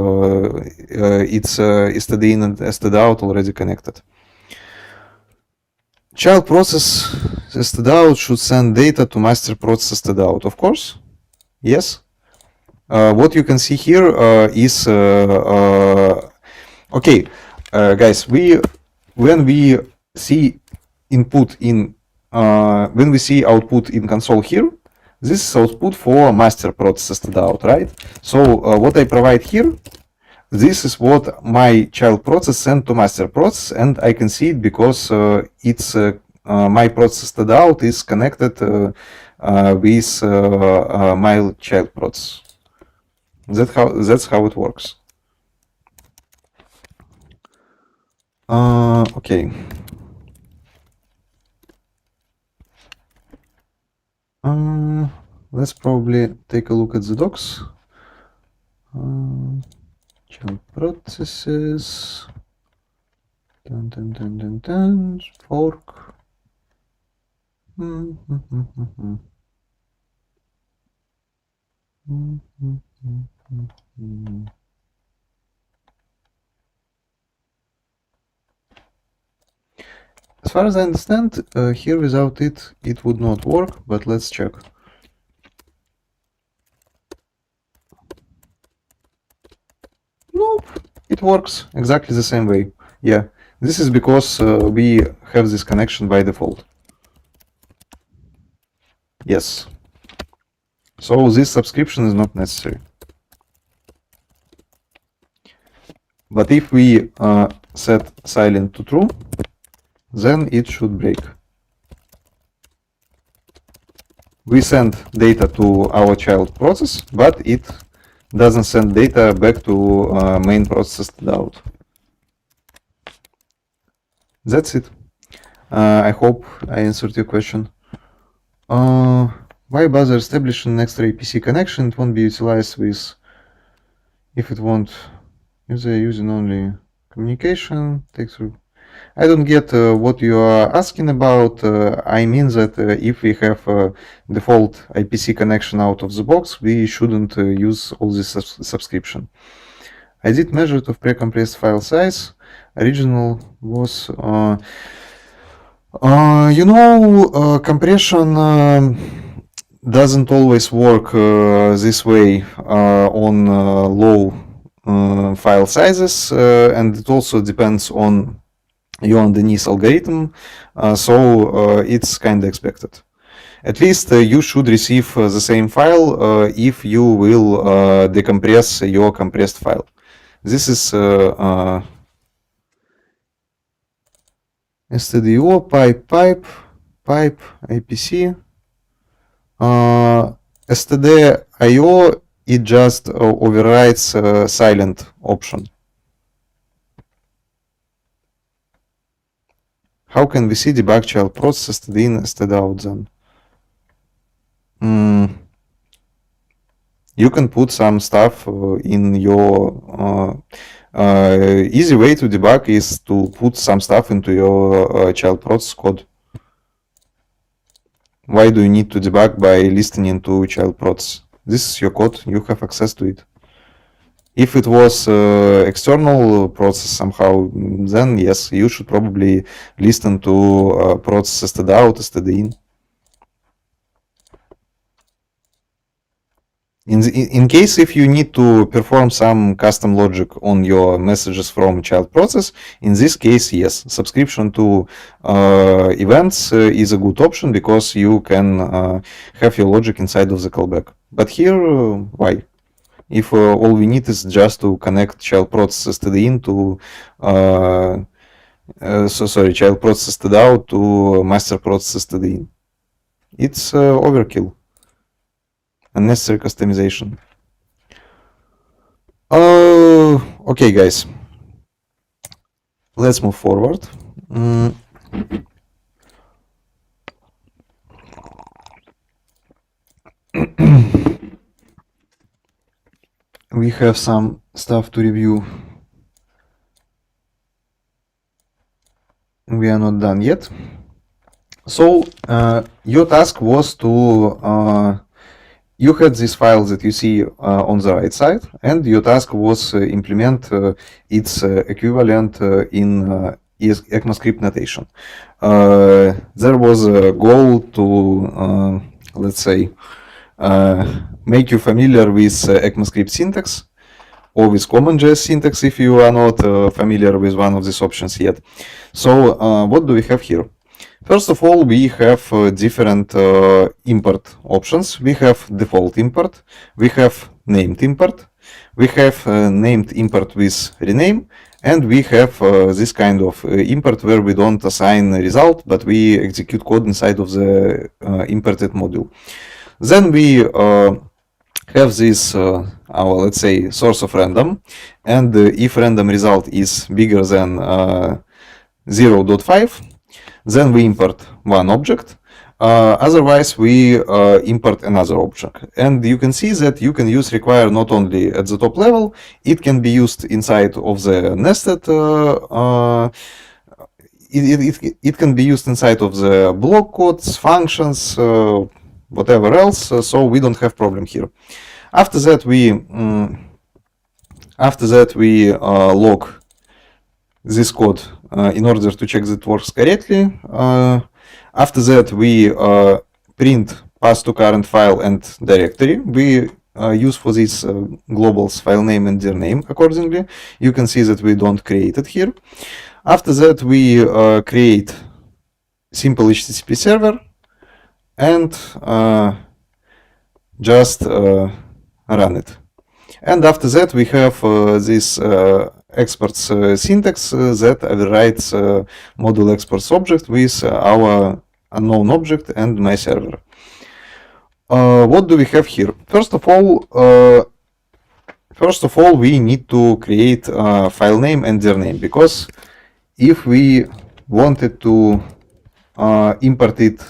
std in and std out already connected. Child process std out should send data to master process std out. Of course, yes. What you can see here is okay, guys. When we see input in when we see output in console here, this is output for master process std out, right? So what I provide here, this is what my child process sent to master process, and I can see it because it's my process std out is connected with my child process. That's how it works. Okay. Let's probably take a look at the docs. Child processes. Fork. As far as I understand, here without it, it would not work, but let's check. Nope, it works exactly the same way. Yeah, this is because we have this connection by default. Yes. So this subscription is not necessary. But if we set silent to true, then it should break. We send data to our child process, but it doesn't send data back to main process out. That's it. I hope I answered your question. Why bother establishing an extra APC connection? It won't be utilized with if it won't using only communication. Takes through. I don't get what you are asking about. I mean that if we have a default IPC connection out of the box, we shouldn't use all this subscription. I did measure it of pre-compressed file size. Original was compression doesn't always work this way on low file sizes, and it also depends on your underneath algorithm, so it's kind of expected. At least you should receive the same file if you will decompress your compressed file. This is stdio pipe IPC. std.io, it just overrides silent option. How can we see debug child process std in std out then? You can put some stuff in your easy way to debug is to put some stuff into your child process code. Why do you need to debug by listening to child process? This is your code, you have access to it. If it was external process somehow, then yes, you should probably listen to process std out, std in. In case if you need to perform some custom logic on your messages from child process, in this case, yes, subscription to events is a good option because you can have your logic inside of the callback. But here, why? If all we need is just to connect child process std in to child process std out to master process std in. It's overkill. Unnecessary customization. Okay, guys. Let's move forward. We have some stuff to review. We are not done yet. So your task was to you had this file that you see on the right side, and your task was implement its equivalent in ECMAScript notation. There was a goal to, let's say, make you familiar with ECMAScript syntax, or with CommonJS syntax if you are not familiar with one of these options yet. So what do we have here? First of all, we have different import options. We have default import, we have named import, we have named import with rename, and we have this kind of import where we don't assign a result, but we execute code inside of the imported module. Then we have this our, let's say, source of random, and if random result is bigger than 0.5, then we import one object. Otherwise, we import another object. And you can see that you can use require not only at the top level, it can be used inside of the nested, it can be used inside of the block codes, functions, whatever else, so we don't have problem here. After that, we log this code in order to check that it works correctly. After that, we print path to current file and directory. We use for this globals file name and dir name accordingly. You can see that we don't create it here. After that, we create simple HTTP server and just run it. And after that, we have this exports syntax that overrides module exports object with our unknown object and my server. What do we have here? First of all, we need to create a file name and dir name, because if we wanted to import it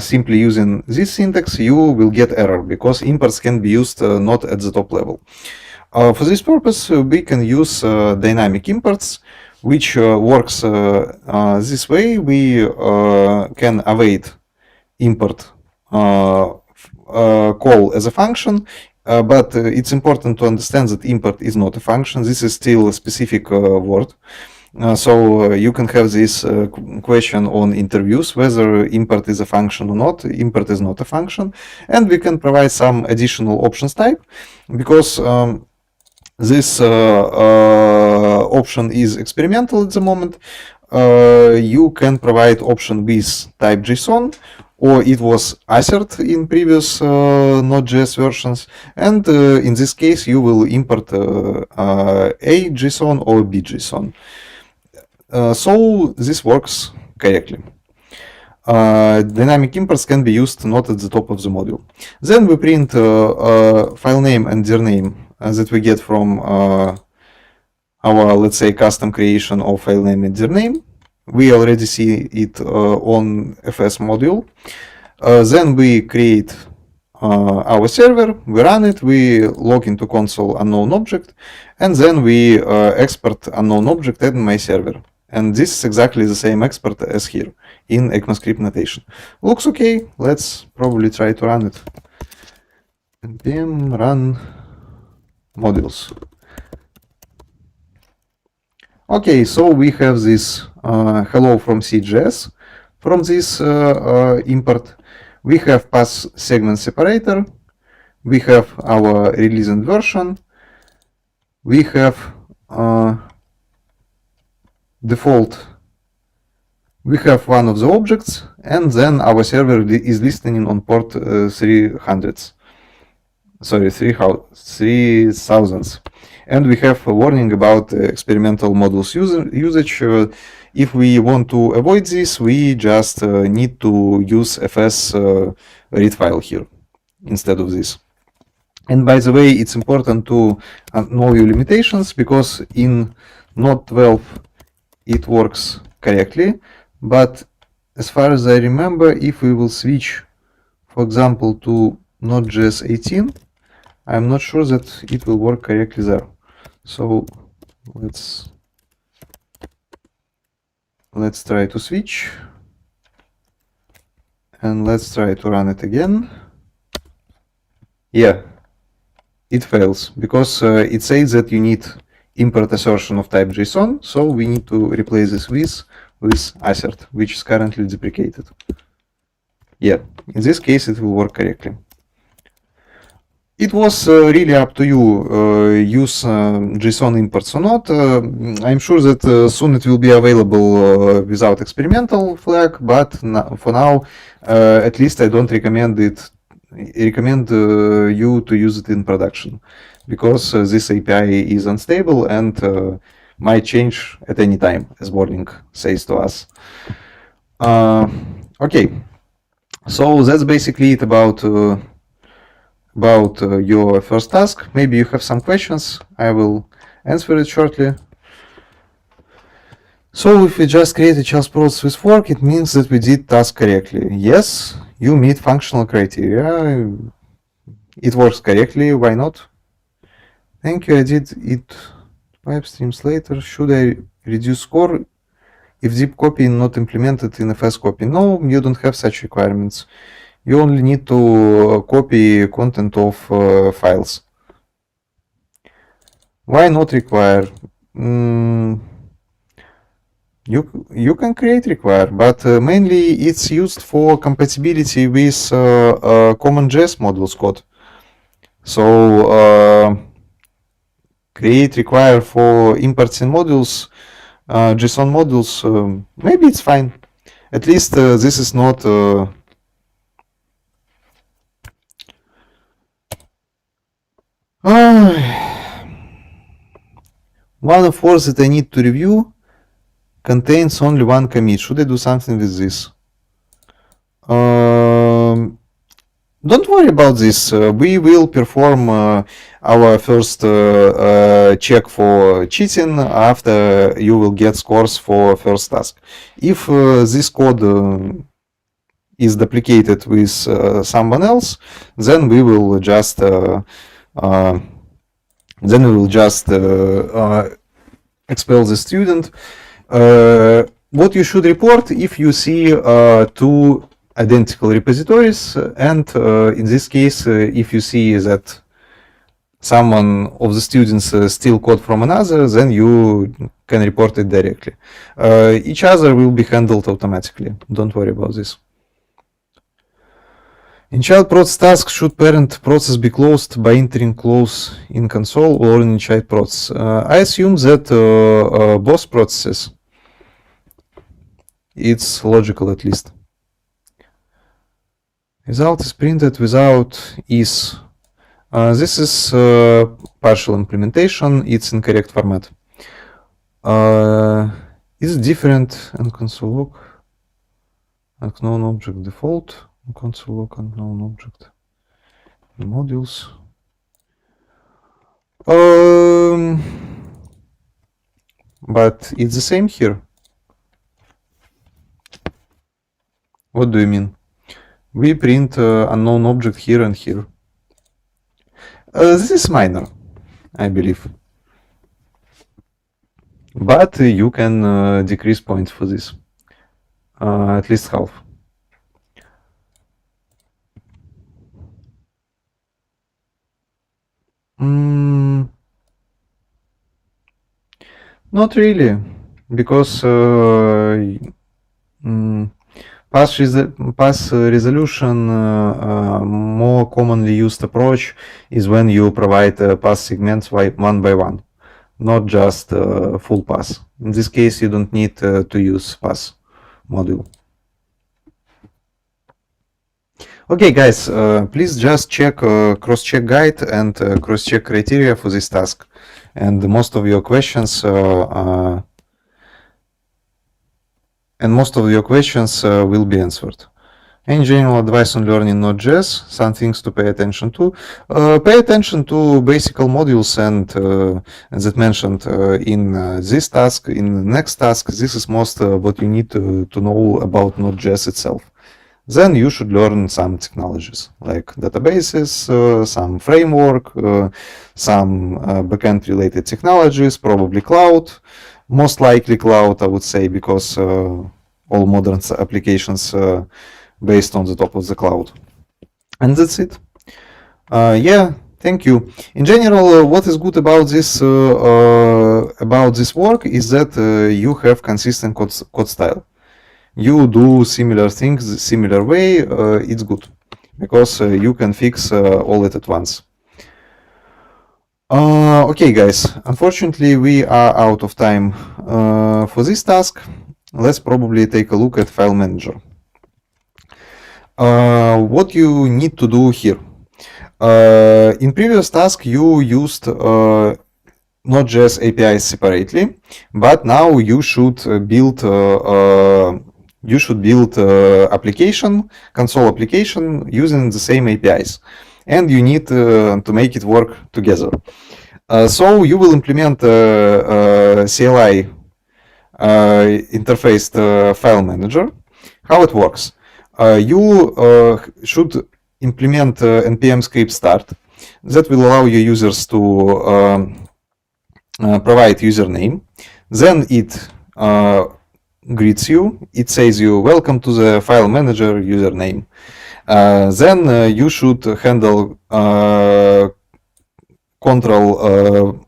simply using this syntax, you will get error, because imports can be used not at the top level. For this purpose, we can use dynamic imports, which works this way. We can await import call as a function but it's important to understand that import is not a function. This is still a specific word. So you can have this question on interviews, whether import is a function or not. Import is not a function. And we can provide some additional options type, because this option is experimental at the moment. You can provide option with type JSON, or it was assert in previous Node.js versions, and in this case you will import a JSON or b JSON. So this works correctly. Dynamic imports can be used not at the top of the module. Then we print file name and dir name that we get from our, let's say, custom creation of file name and dir name. We already see it on FS module. Then we create our server, we run it, we log into console unknown object, and then we export unknown object and my server. And this is exactly the same export as here in ECMAScript notation. Looks okay. Let's probably try to run it. npm run modules. Okay, so we have this hello from CJS from this import. We have pass segment separator. We have our release and version. We have default. We have one of the objects, and then our server is listening on port 300. Sorry, 3000. And we have a warning about experimental modules usage. If we want to avoid this, we just need to use fs read file here instead of this. And by the way, it's important to know your limitations, because in Node 12 it works correctly. But as far as I remember, if we will switch, for example, to Node.js 18, I'm not sure that it will work correctly there. So let's try to switch, and let's try to run it again. Yeah, it fails, because it says that you need import assertion of type JSON, so we need to replace this with assert, which is currently deprecated. Yeah, in this case it will work correctly. It was really up to you, use JSON imports or not. I'm sure that soon it will be available without experimental flag, but for now, at least I don't recommend it. Recommend you to use it in production, because this API is unstable and might change at any time, as warning says to us. Okay, so that's basically it about your first task. Maybe you have some questions. I will answer it shortly. So if we just create a child process with fork, it means that we did task correctly. Yes, you meet functional criteria. It works correctly. Why not? Thank you. I did it 5 streams later. Should I reduce score if zip copy is not implemented in fs copy? No, you don't have such requirements. You only need to copy content of files. Why not require? You can create require, but mainly it's used for compatibility with CommonJS modules code. So create require for imports in modules, JSON modules. Maybe it's fine. At least this is not. One of four that I need to review contains only one commit. Should I do something with this? Don't worry about this. We will perform our first check for cheating after you will get scores for first task. If this code is duplicated with someone else, then we will just expel the student. What you should report if you see identical repositories, and in this case, if you see that someone of the students steal code from another, then you can report it directly. Each other will be handled automatically. Don't worry about this. In child process task, should parent process be closed by entering close in console or in child process? I assume that both processes. It's logical at least. Result is printed without is. This is partial implementation. It's in correct format. Is different and console log unknown object default. Console log unknown object modules. But it's the same here. What do you mean? We print unknown object here and here. This is minor, I believe. But you can decrease points for this. At least half. Not really, because pass resolution more commonly used approach is when you provide pass segments one by one, not just full pass. In this case, you don't need to use pass module. Okay, guys, please just check cross-check guide and cross-check criteria for this task, and most of your questions will be answered. Any general advice on learning Node.js? Some things to pay attention to. Pay attention to basic modules and that mentioned in this task. In the next task, this is most what you need to know about Node.js itself. Then you should learn some technologies like databases, some framework, some backend related technologies, probably cloud, most likely cloud, I would say, because all modern applications based on the top of the cloud. And that's it. Yeah, thank you. In general, what is good about this work is that you have consistent code style. You do similar things similar way, it's good because you can fix all it at once. Okay, guys, unfortunately we are out of time for this task. Let's probably take a look at file manager. What you need to do here. In previous task you used Node.js APIs separately, but now you should build application, console application using the same APIs, and you need to make it work together. So you will implement CLI interfaced file manager. How it works? You should implement npm script start that will allow your users to provide username. Then it greets you. It says you welcome to the file manager username. Then you should handle Control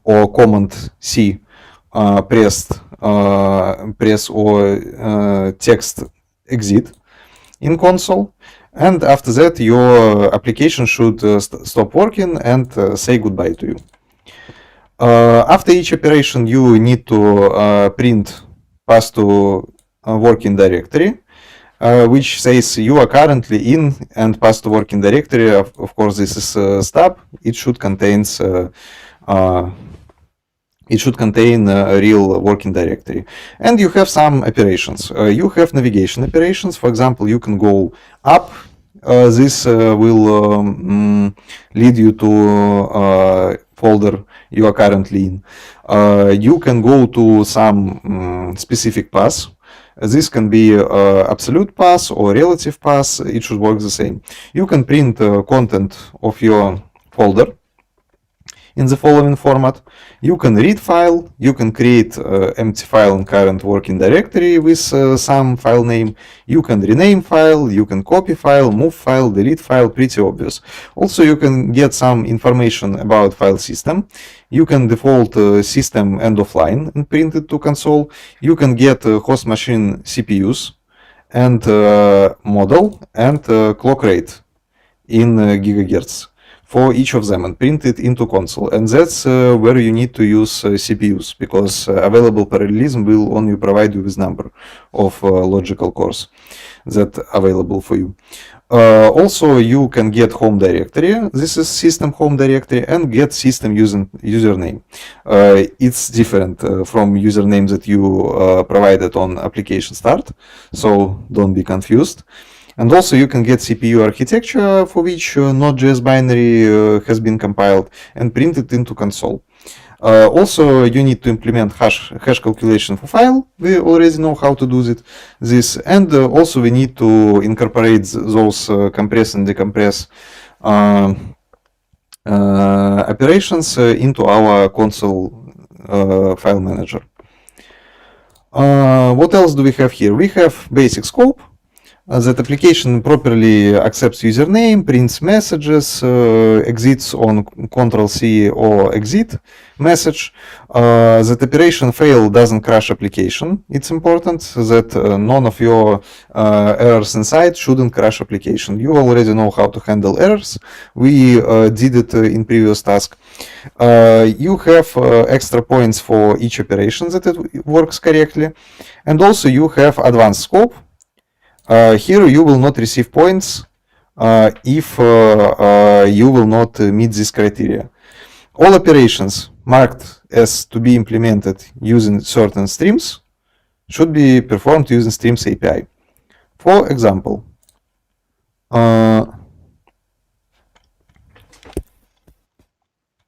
or Command C press or text exit in console, and after that your application should stop working and say goodbye to you. After each operation you need to print pass to working directory, which says you are currently in, and pass to working directory. Of course, this is stub. It should contain a real working directory. And you have some operations. You have navigation operations. For example, you can go up. This will lead you to folder you are currently in. You can go to some specific path. This can be absolute path or relative path. It should work the same. You can print content of your folder. in the following format. You can read file, you can create empty file in current working directory with some file name, you can rename file, you can copy file, move file, delete file, pretty obvious. Also, you can get some information about file system. You can default system end of line and print it to console. You can get host machine CPUs and model and clock rate in gigahertz for each of them and print it into console. And that's where you need to use CPUs, because available parallelism will only provide you with number of logical cores that available for you. Also, you can get home directory. This is system home directory, and get system username. It's different from username that you provided on application start, so don't be confused. And also you can get CPU architecture for which Node.js binary has been compiled and printed into console. Also, you need to implement hash calculation for file. We already know how to do this. And also we need to incorporate those compress and decompress operations into our console file manager. What else do we have here? We have basic scope. That application properly accepts username, prints messages, exits on Ctrl+C or exit message. That operation fail doesn't crash application. It's important that none of your errors inside shouldn't crash application. You already know how to handle errors. We did it in previous task. You have extra points for each operation that it works correctly. And also you have advanced scope. Here you will not receive points if you will not meet this criteria. All operations marked as to be implemented using certain streams should be performed using Streams API. For example,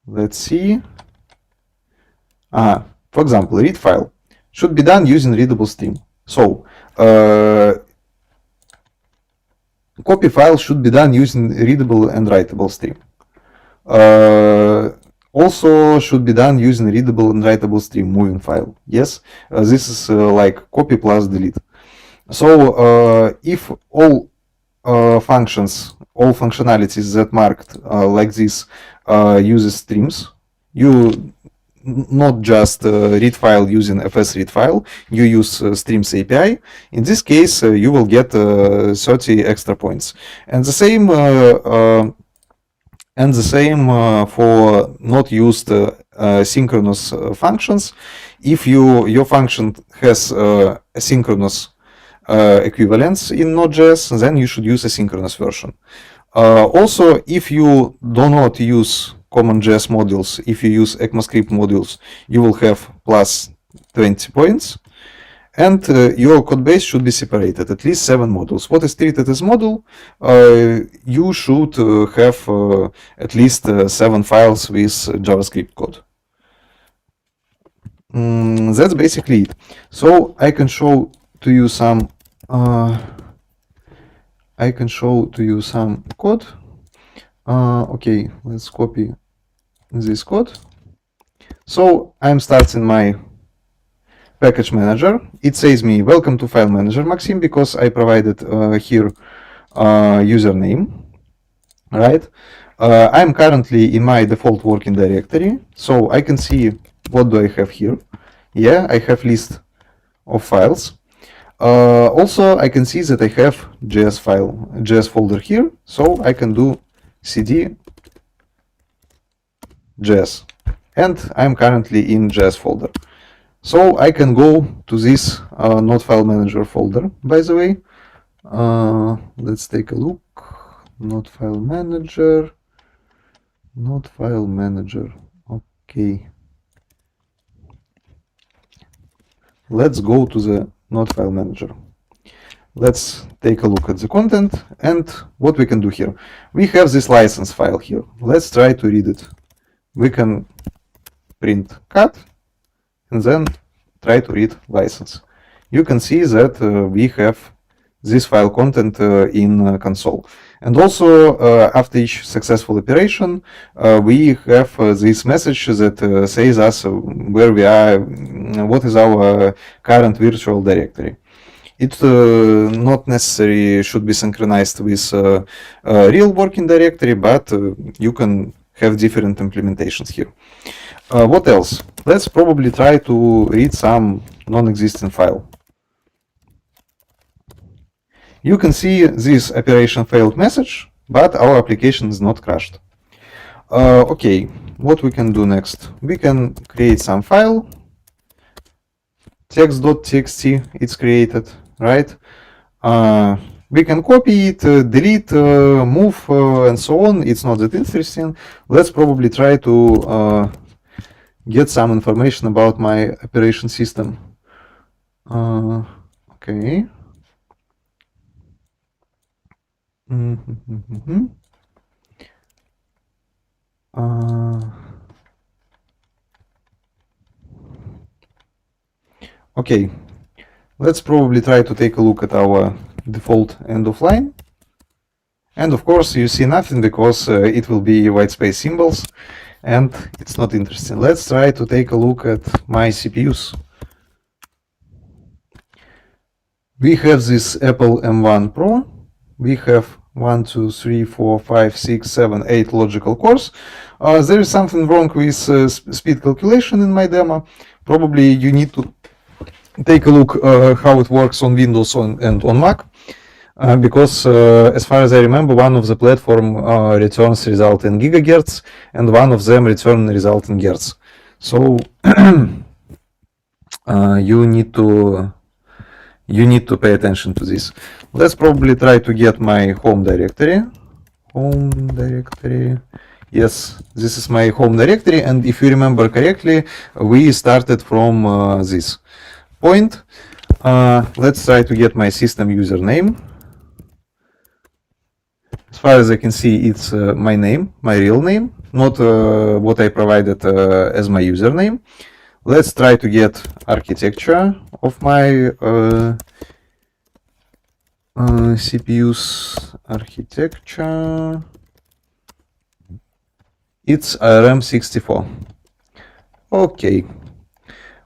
let's see. For example, read file should be done using readable stream. So copy file should be done using readable and writable stream. Also should be done using readable and writable stream moving file. Yes, this is like copy plus delete. So if all functions, all functionalities that marked like this uses streams, you not just read file using fs read file, you use Streams API. In this case, you will get 30 extra points. And the same for not used synchronous functions. If your function has asynchronous equivalents in Node.js, then you should use a synchronous version. Also, if you do not use CommonJS modules, if you use ECMAScript modules, you will have plus 20 points. And your code base should be separated, at least 7 modules. What is treated as module? You should have at least 7 files with JavaScript code. That's basically it. So I can show to you some code. Okay, let's copy this code. So I'm starting my package manager. It says me welcome to file manager, Maxim, because I provided here username, right? I'm currently in my default working directory, so I can see what do I have here. Yeah, I have list of files. Also, I can see that I have JS folder here, so I can do cd JS, and I'm currently in JS folder. So I can go to this Node file manager folder, by the way. Let's take a look. Node file manager. Okay. Let's go to the Node file manager. Let's take a look at the content and what we can do here. We have this license file here. Let's try to read it. We can print cat and then try to read license. You can see that we have this file content in console. And also, after each successful operation, we have this message that says us where we are, what is our current virtual directory. It not necessarily should be synchronized with real working directory, but you can have different implementations here. What else? Let's probably try to read some non-existing file. You can see this operation failed message, but our application is not crashed. Okay, what we can do next? We can create some file, text.txt, it's created, right? We can copy it, delete, move, and so on. It's not that interesting. Let's probably try to get some information about my operation system. Okay. Okay, let's probably try to take a look at our default end of line. And of course, you see nothing because it will be white space symbols and it's not interesting. Let's try to take a look at my CPUs. We have this Apple M1 Pro. We have 1, 2, 3, 4, 5, 6, 7, 8 logical cores. There is something wrong with speed calculation in my demo. Probably you need to take a look how it works on Windows and on Mac. Because as far as I remember, one of the platform returns result in gigahertz and one of them return result in hertz. So you need to pay attention to this. Let's probably try to get my home directory. Yes, this is my home directory, and if you remember correctly, we started from this point. Let's try to get my system username. As far as I can see, it's my name, my real name, not what I provided as my username. Let's try to get architecture of my CPU's architecture. It's ARM64. Okay.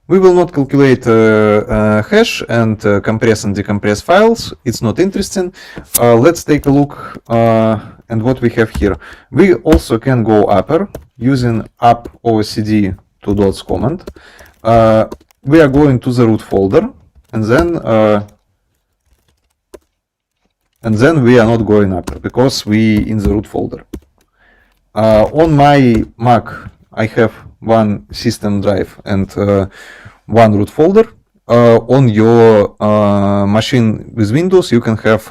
We will not calculate hash and compress and decompress files. It's not interesting. Let's take a look and what we have here. We also can go upper using up OCD to dots command. We are going to the root folder, and then we are not going upper because we in the root folder. On my Mac, I have one system drive and one root folder. On your machine with Windows, you can have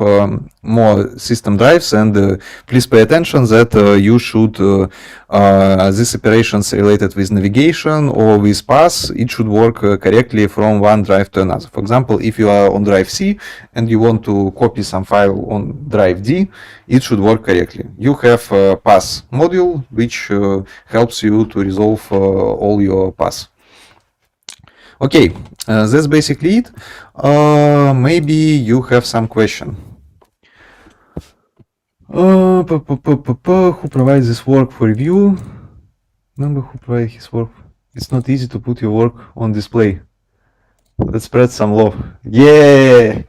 more system drives, and please pay attention that you should these operations related with navigation or with paths, it should work correctly from one drive to another. For example, if you are on drive C and you want to copy some file on drive D, it should work correctly. You have a path module which helps you to resolve all your paths. Okay, that's basically it. Maybe you have some question. Who provides this work for review? Remember who provides his work? It's not easy to put your work on display. Let's spread some love. Yeah.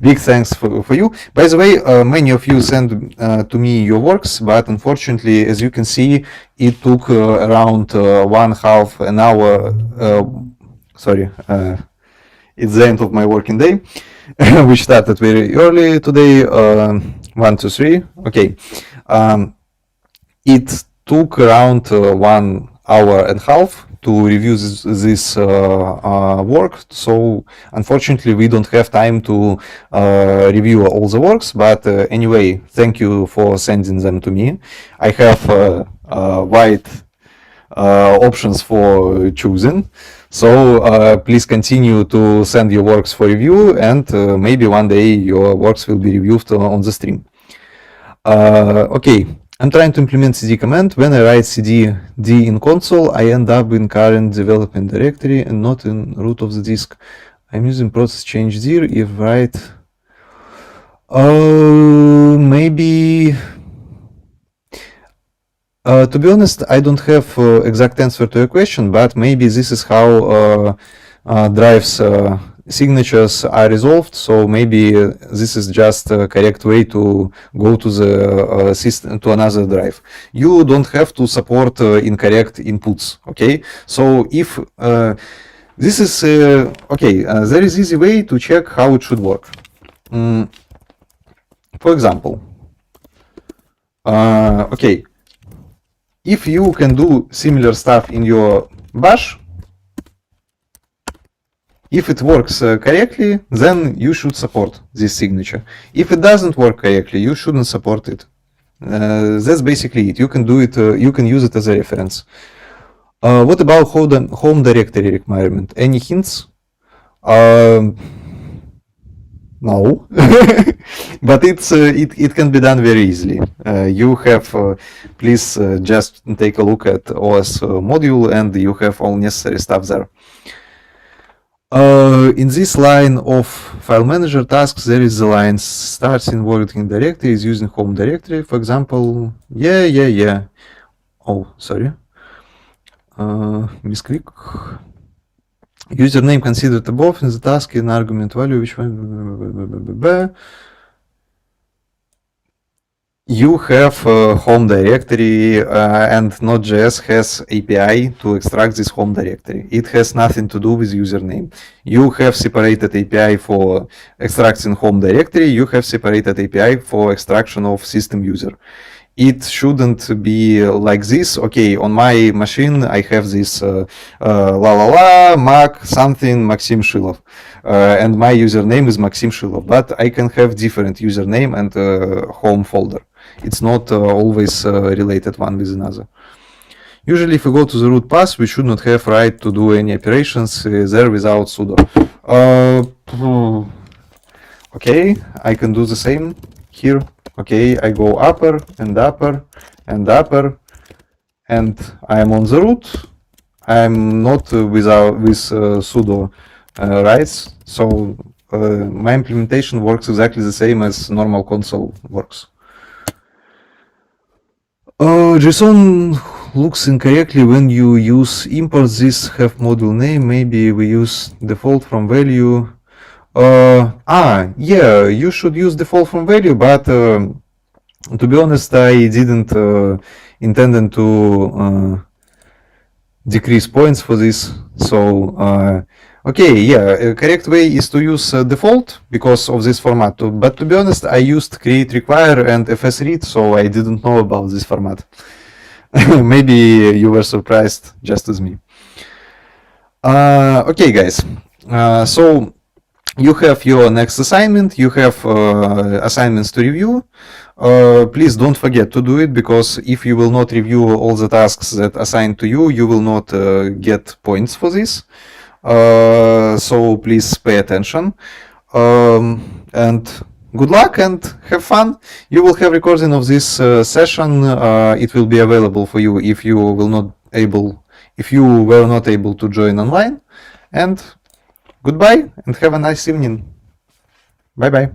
Big thanks for you. By the way, many of you send to me your works, but unfortunately, as you can see, it took around 1/2 an hour. Sorry, it's the end of my working day, which started very early today, 1, 2, 3. Okay, it took around 1.5 hours to review this work. So unfortunately, we don't have time to review all the works. But anyway, thank you for sending them to me. I have wide options for choosing. So please continue to send your works for review, and maybe one day your works will be reviewed on the stream. Okay, I'm trying to implement cd command. When I write cd d in console, I end up in current development directory and not in root of the disk. I'm using process change dir if write. Maybe, to be honest, I don't have exact answer to your question, but maybe this is how drives signatures are resolved. So maybe this is just a correct way to go to the system, to another drive. You don't have to support incorrect inputs. Okay, so if this is okay, there is easy way to check how it should work. For example, okay, if you can do similar stuff in your bash, if it works correctly, then you should support this signature. If it doesn't work correctly, you shouldn't support it. That's basically it. You can do it. You can use it as a reference. What about home directory requirement? Any hints? No, but it can be done very easily. You have please just take a look at OS module, and you have all necessary stuff there. In this line of file manager tasks, there is the line starts in working directory is using home directory, for example. Yeah. Oh, sorry. Misclick. Username considered above in the task in argument value, which one? You have a home directory and Node.js has API to extract this home directory. It has nothing to do with username. You have separated API for extracting home directory. You have separated API for extraction of system user. It shouldn't be like this. Okay, on my machine I have this Mac something Maxim Shilov, and my username is Maxim Shilov, but I can have different username and home folder. It's not always related one with another. Usually if we go to the root path, we should not have right to do any operations there without sudo. Okay, I can do the same here. Okay, I go upper and upper and upper, and I am on the root. I'm not with sudo rights, so my implementation works exactly the same as normal console works. JSON looks incorrectly when you use import. This have module name. Maybe we use default from value. Yeah, you should use default from value, but to be honest, I didn't intend to decrease points for this. So okay, yeah, correct way is to use default because of this format. But to be honest, I used create require and fs read, so I didn't know about this format. Maybe you were surprised just as me. Okay, guys. So you have your next assignment. You have assignments to review. Please don't forget to do it, because if you will not review all the tasks that assigned to you, you will not get points for this. So please pay attention. And good luck and have fun. You will have recording of this session. It will be available for you if you were not able to join online. And goodbye and have a nice evening. Bye bye.